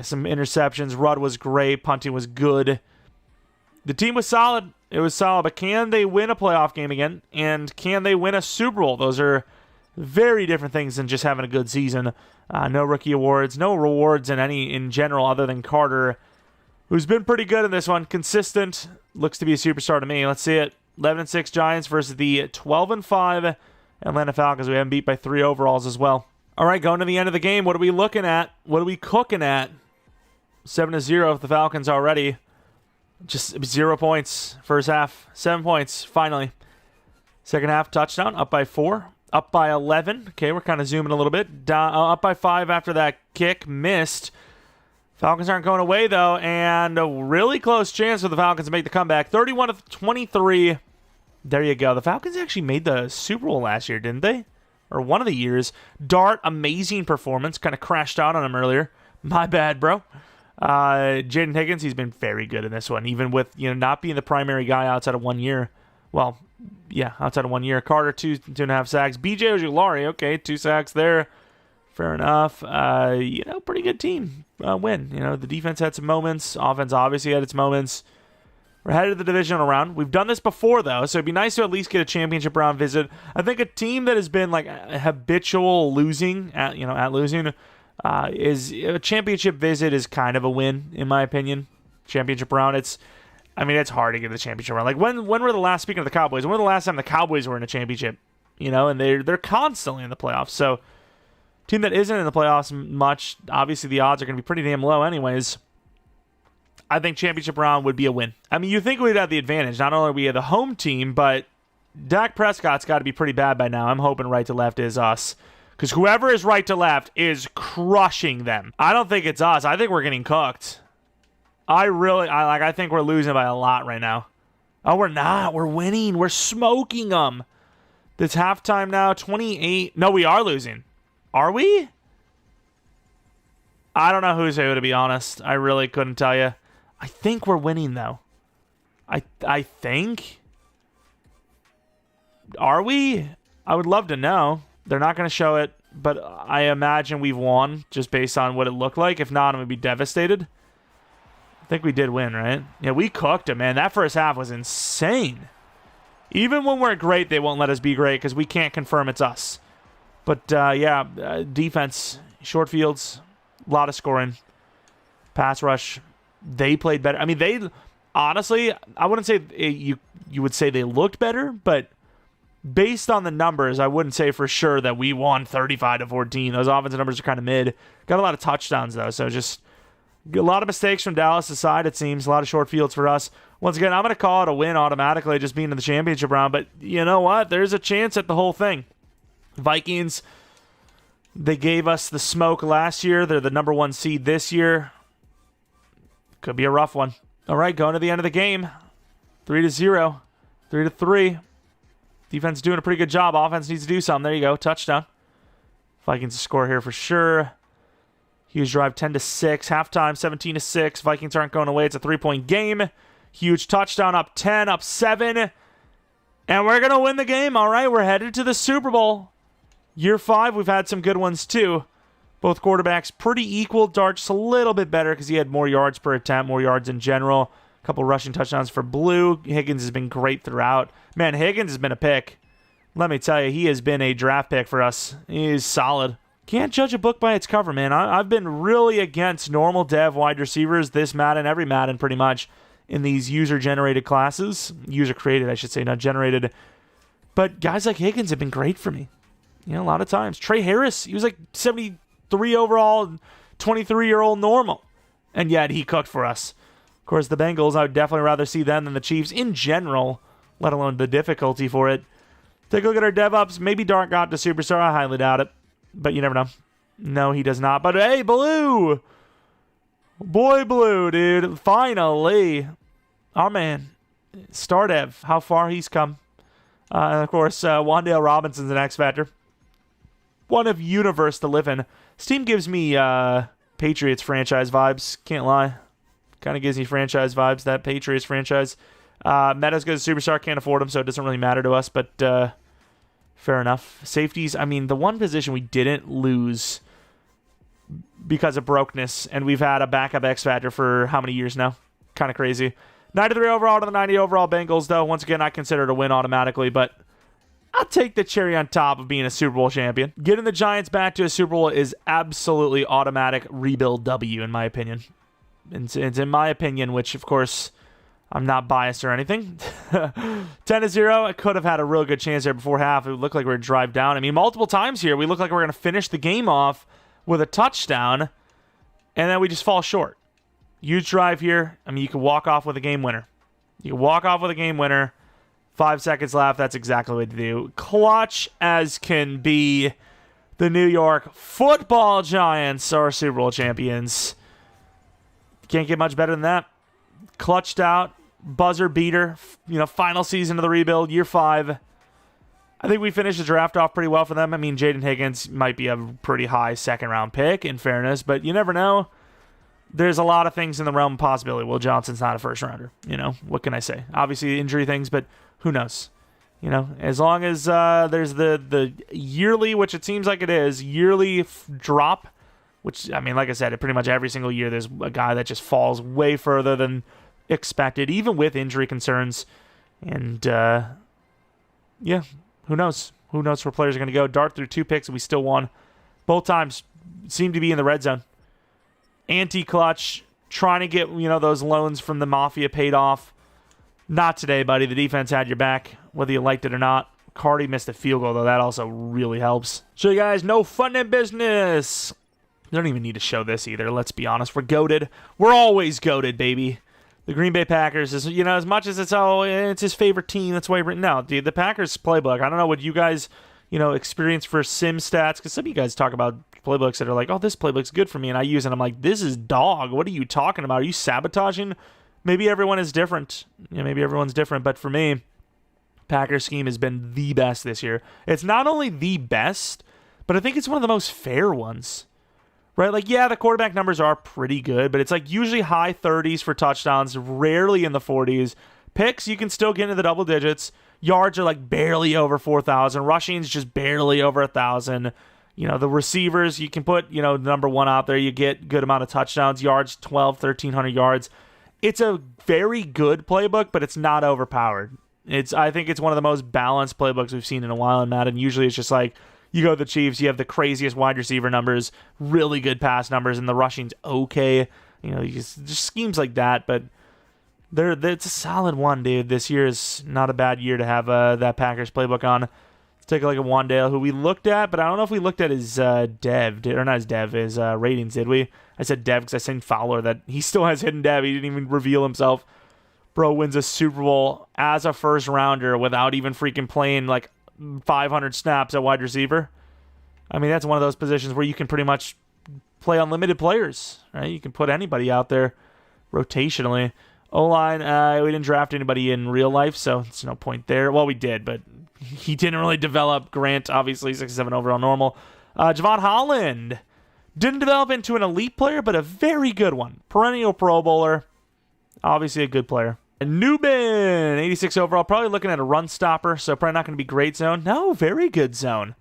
Some interceptions. Rudd was great. Punting was good. The team was solid. It was solid, but can they win a playoff game again? And can they win a Super Bowl? Those are very different things than just having a good season. No rookie awards, no rewards in general other than Carter, who's been pretty good in this one. Consistent. Looks to be a superstar to me. Let's see it. 11-6 Giants versus the 12-5 Atlanta Falcons. We haven't beat by 3 overalls as well. All right, going to the end of the game. What are we looking at? What are we cooking at? 7-0 if the Falcons already. Just 0 points. First half, 7 points, finally. Second half, touchdown, up by 4. Up by 11. Okay, we're kind of zooming a little bit. Down, up by 5 after that kick. Missed. Falcons aren't going away, though, and a really close chance for the Falcons to make the comeback. 31-23. There you go. The Falcons actually made the Super Bowl last year, didn't they? Or one of the years. Dart, amazing performance. Kind of crashed out on him earlier. My bad, bro. Jaden Higgins, he's been very good in this one, even with not being the primary guy outside of 1 year. Well, yeah, outside of 1 year. Carter, 2.5 sacks. BJ Ojulari, okay, 2 sacks there. Fair enough. Pretty good team. Win. The defense had some moments. Offense obviously had its moments. We're headed to the divisional round. We've done this before, though, so it'd be nice to at least get a championship round visit. I think a team that has been like habitual losing is a championship visit is kind of a win, in my opinion. Championship round, it's hard to get the championship round. Like when were the last, speaking of the Cowboys, when were the last time the Cowboys were in a championship? And they're constantly in the playoffs. So team that isn't in the playoffs much, obviously the odds are going to be pretty damn low anyways. I think championship round would be a win. You think we'd have the advantage. Not only are we the home team, but Dak Prescott's got to be pretty bad by now. I'm hoping right to left is us. Because whoever is right to left is crushing them. I don't think it's us. I think we're getting cooked. I think we're losing by a lot right now. Oh, we're not. We're winning. We're smoking them. It's halftime now. 28. No, we are losing. Are we? I don't know who's who, to be honest. I really couldn't tell you. I think we're winning, though. I think. Are we? I would love to know. They're not going to show it, but I imagine we've won just based on what it looked like. If not, I'm going to be devastated. I think we did win, right? Yeah, we cooked them, man. That first half was insane. Even when we're great, they won't let us be great because we can't confirm it's us. But, defense, short fields, a lot of scoring. Pass rush, they played better. They honestly, I wouldn't say you would say they looked better, but based on the numbers, I wouldn't say for sure that we won 35-14. Those offensive numbers are kind of mid. Got a lot of touchdowns, though, so just a lot of mistakes from Dallas' side, it seems. A lot of short fields for us. Once again, I'm going to call it a win automatically, just being in the championship round, but you know what? There's a chance at the whole thing. Vikings, they gave us the smoke last year. They're the number 1 seed this year. Could be a rough one. All right, going to the end of the game. 3-0. 3-3. Defense doing a pretty good job. Offense needs to do something. There you go. Touchdown. Vikings score here for sure. Huge drive, 10-6. Halftime, 17-6. Vikings aren't going away. It's a 3-point game. Huge touchdown, up 10, up 7. And we're going to win the game. All right, we're headed to the Super Bowl. Year 5, we've had some good ones too. Both quarterbacks pretty equal. Dart's a little bit better because he had more yards per attempt, more yards in general. A couple rushing touchdowns for Blue. Higgins has been great throughout. Man, Higgins has been a pick. Let me tell you, he has been a draft pick for us. He is solid. Can't judge a book by its cover, man. I've been really against normal dev wide receivers, this Madden, every Madden pretty much, in these user-generated classes. User-created, I should say, not generated. But guys like Higgins have been great for me. A lot of times. Trey Harris, he was like 73 overall, 23-year-old normal. And yet he cooked for us. Of course, the Bengals, I would definitely rather see them than the Chiefs in general, let alone the difficulty for it. Take a look at our DevOps. Maybe Dart got to Superstar. I highly doubt it. But you never know. No, he does not. But hey, Blue! Boy, Blue, dude. Finally. Our man. Star Dev. How far he's come. And of course, Wan'Dale Robinson's an X Factor. One of universe to live in. This team gives me Patriots franchise vibes. Can't lie. Kind of gives me franchise vibes, that Patriots franchise. Meta's goes to Superstar. Can't afford him, so it doesn't really matter to us. But fair enough. Safeties, the one position we didn't lose because of brokenness, and we've had a backup X Factor for how many years now? Kind of crazy. 93 overall to the 90 overall Bengals, though. Once again, I consider it a win automatically, but I'll take the cherry on top of being a Super Bowl champion. Getting the Giants back to a Super Bowl is absolutely automatic rebuild W, in my opinion. It's in my opinion, which, of course, I'm not biased or anything. 10-0, I could have had a real good chance there before half. It looked like we were drive down. Multiple times here, we look like we're going to finish the game off with a touchdown, and then we just fall short. Huge drive here. I mean, you can walk off with a game winner. You can walk off with a game winner. 5 seconds left. That's exactly what to do. Clutch as can be. The New York Football Giants are Super Bowl champions. Can't get much better than that. Clutched out. Buzzer beater. Final season of the rebuild. Year 5. I think we finished the draft off pretty well for them. I mean, Jaden Higgins might be a pretty high second-round pick, in fairness, but you never know. There's a lot of things in the realm of possibility. Will Johnson's not a first-rounder. What can I say? Obviously, injury things, but who knows? As long as there's the yearly, which it seems like it is, yearly drop, which, I mean, like I said, pretty much every single year there's a guy that just falls way further than expected, even with injury concerns. And, yeah, who knows? Who knows where players are going to go? Dart threw 2 picks and we still won. Both times seemed to be in the red zone. Anti-clutch, trying to get, those loans from the Mafia paid off. Not today, buddy. The defense had your back, whether you liked it or not. Cardi missed a field goal, though. That also really helps. So, you guys, no fun in business. You don't even need to show this either. Let's be honest. We're goated. We're always goated, baby. The Green Bay Packers is, as much as it's his favorite team, that's why he written out. Dude, the Packers playbook. I don't know what you guys, experience for sim stats, because some of you guys talk about playbooks that are like, oh, this playbook's good for me, and I use it, and I'm like, this is dog. What are you talking about? Are you sabotaging? Maybe everyone is different. Maybe everyone's different, but for me, Packers scheme has been the best this year. It's not only the best, but I think it's one of the most fair ones. Right? Like, yeah, the quarterback numbers are pretty good, but it's like usually high 30s for touchdowns, rarely in the 40s. Picks, you can still get into the double digits. Yards are like barely over 4,000. Rushing's just barely over 1,000. The receivers, you can put, number 1 out there. You get good amount of touchdowns. Yards, 1,300 yards. It's a very good playbook, but it's not overpowered. I think it's one of the most balanced playbooks we've seen in a while in Madden. Usually it's just like, you go to the Chiefs, you have the craziest wide receiver numbers, really good pass numbers, and the rushing's okay. Just schemes like that, but it's a solid one, dude. This year is not a bad year to have that Packers playbook on. Let's take a look at Wandale, who we looked at, but I don't know if we looked at his his ratings, did we? I said dev because I seen Fowler that he still has hidden dev. He didn't even reveal himself. Bro wins a Super Bowl as a first rounder without even freaking playing like 500 snaps at wide receiver. I mean, that's one of those positions where you can pretty much play unlimited players, right? You can put anybody out there rotationally. O-line, we didn't draft anybody in real life, so it's no point there. Well, we did, but he didn't really develop. Grant, obviously, 67 overall normal. Javon Holland didn't develop into an elite player, but a very good one. Perennial Pro Bowler. Obviously a good player. Newbin, 86 overall. Probably looking at a run stopper, so probably not going to be great zone. No, very good zone.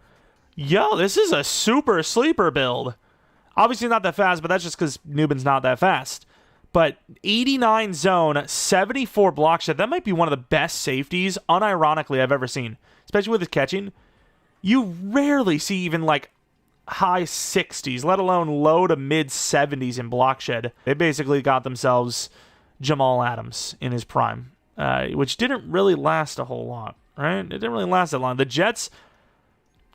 Yo, this is a super sleeper build. Obviously not that fast, but that's just because Newbin's not that fast. But 89 zone, 74 block shed. That might be one of the best safeties, unironically, I've ever seen. Especially with his catching. You rarely see even like high 60s, let alone low to mid 70s in block shed. They basically got themselves Jamal Adams in his prime, which didn't really last a whole lot, right? It didn't really last that long. The Jets,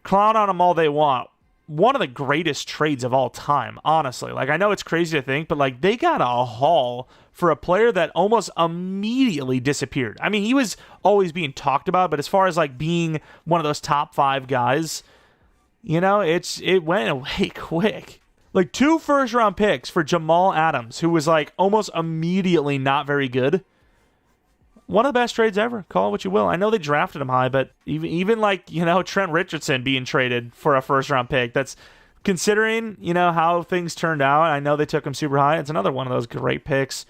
clown on them all they want. One of the greatest trades of all time, honestly. Like, I know it's crazy to think, but like they got a haul for a player that almost immediately disappeared. I mean, he was always being talked about, but as far as like being one of those top 5 guys, it went away quick. Like 2 first-round picks for Jamal Adams, who was like almost immediately not very good. One of the best trades ever. Call it what you will. I know they drafted him high, but even like, Trent Richardson being traded for a first-round pick, that's considering, how things turned out. I know they took him super high. It's another one of those great picks.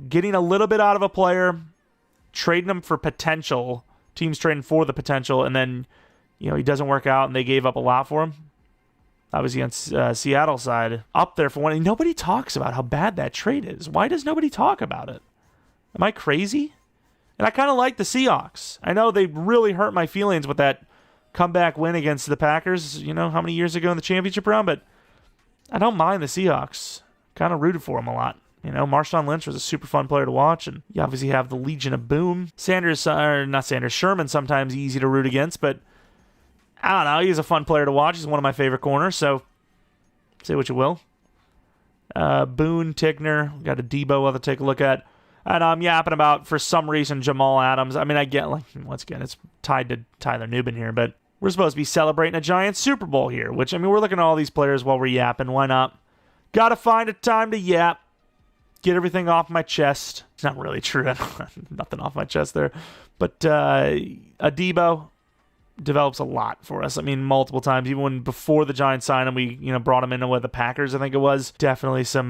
Getting a little bit out of a player, trading him for potential, teams trading for the potential, and then, he doesn't work out and they gave up a lot for him. Obviously on Seattle side, up there for one. Nobody talks about how bad that trade is. Why does nobody talk about it? Am I crazy? And I kind of like the Seahawks. I know they really hurt my feelings with that comeback win against the Packers, how many years ago in the championship round, but I don't mind the Seahawks. Kind of rooted for them a lot. Marshawn Lynch was a super fun player to watch, and you obviously have the Legion of Boom. Sherman sometimes easy to root against, but I don't know. He's a fun player to watch. He's one of my favorite corners, so say what you will. Boone, Tigner. We got a Debo we'll have to take a look at. And I'm yapping about, for some reason, Jamal Adams. I mean, I get, like, once again, it's tied to Tyler Nubin here, but we're supposed to be celebrating a Giants Super Bowl here, which, I mean, we're looking at all these players while we're yapping. Why not? Got to find a time to yap. Get everything off my chest. It's not really true. Nothing off my chest there. But Debo develops a lot for us. I mean, multiple times. Even when before the Giants signed him, we brought him in with the Packers, I think it was. Definitely some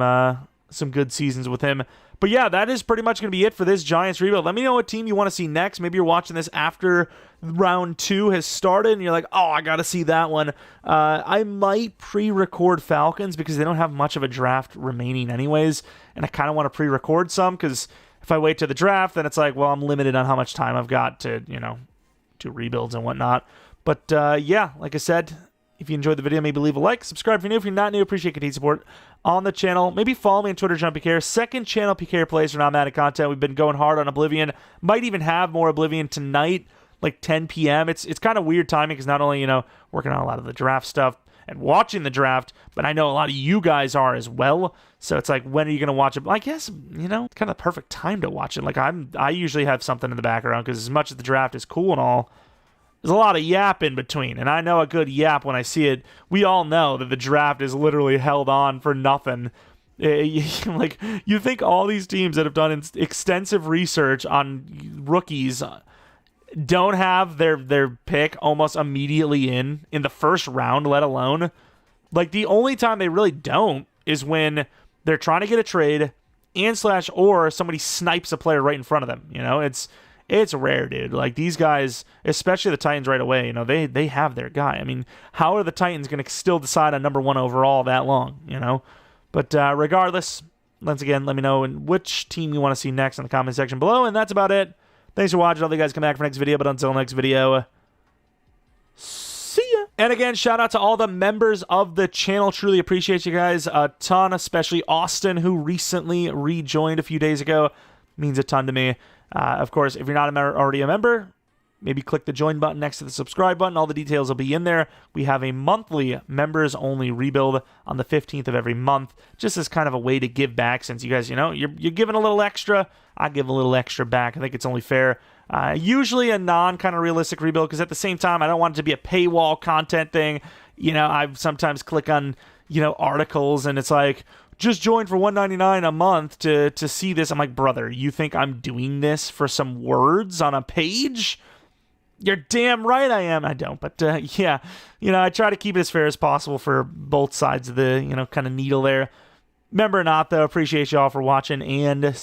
good seasons with him. But yeah, that is pretty much going to be it for this Giants rebuild. Let me know what team you want to see next. Maybe you're watching this after round 2 has started and you're like, oh, I got to see that one. I might pre-record Falcons because they don't have much of a draft remaining anyways. And I kind of want to pre-record some because if I wait to the draft, then it's like, well, I'm limited on how much time I've got to, do rebuilds and whatnot. But yeah, like I said, if you enjoyed the video, maybe leave a like. Subscribe if you're new. If you're not new, appreciate continued support on the channel. Maybe follow me on Twitter, JeromepkR. Second channel PK plays for non-Madden content. We've been going hard on Oblivion. Might even have more Oblivion tonight, like 10 p.m. It's kind of weird timing because not only, working on a lot of the draft stuff and watching the draft, but I know a lot of you guys are as well. So it's like, when are you going to watch it? I guess, it's kind of the perfect time to watch it. Like I usually have something in the background because as much as the draft is cool and all, there's a lot of yap in between, and I know a good yap when I see it. We all know that the draft is literally held on for nothing. Like, you think all these teams that have done extensive research on rookies don't have their pick almost immediately in the first round, let alone, like, the only time they really don't is when they're trying to get a trade or somebody snipes a player right in front of them. It's rare, dude. Like, these guys, especially the Titans right away, they have their guy. I mean, how are the Titans going to still decide on number 1 overall that long, But regardless, once again, let me know which team you want to see next in the comment section below. And that's about it. Thanks for watching. I'll let you guys come back for next video. But until next video, see ya. And again, shout out to all the members of the channel. Truly appreciate you guys a ton, especially Austin, who recently rejoined a few days ago. Means a ton to me. Of course, if you're not already a member, maybe click the join button next to the subscribe button. All the details will be in there. We have a monthly members-only rebuild on the 15th of every month, just as kind of a way to give back since you guys, you're giving a little extra. I give a little extra back. I think it's only fair. Usually a non-kind of realistic rebuild because at the same time, I don't want it to be a paywall content thing. I sometimes click on, articles and it's like, just join for $1.99 a month to see this. I'm like, brother, you think I'm doing this for some words on a page? You're damn right I am. I don't, but yeah, I try to keep it as fair as possible for both sides of the, kind of needle there. Remember or not, though, appreciate y'all for watching and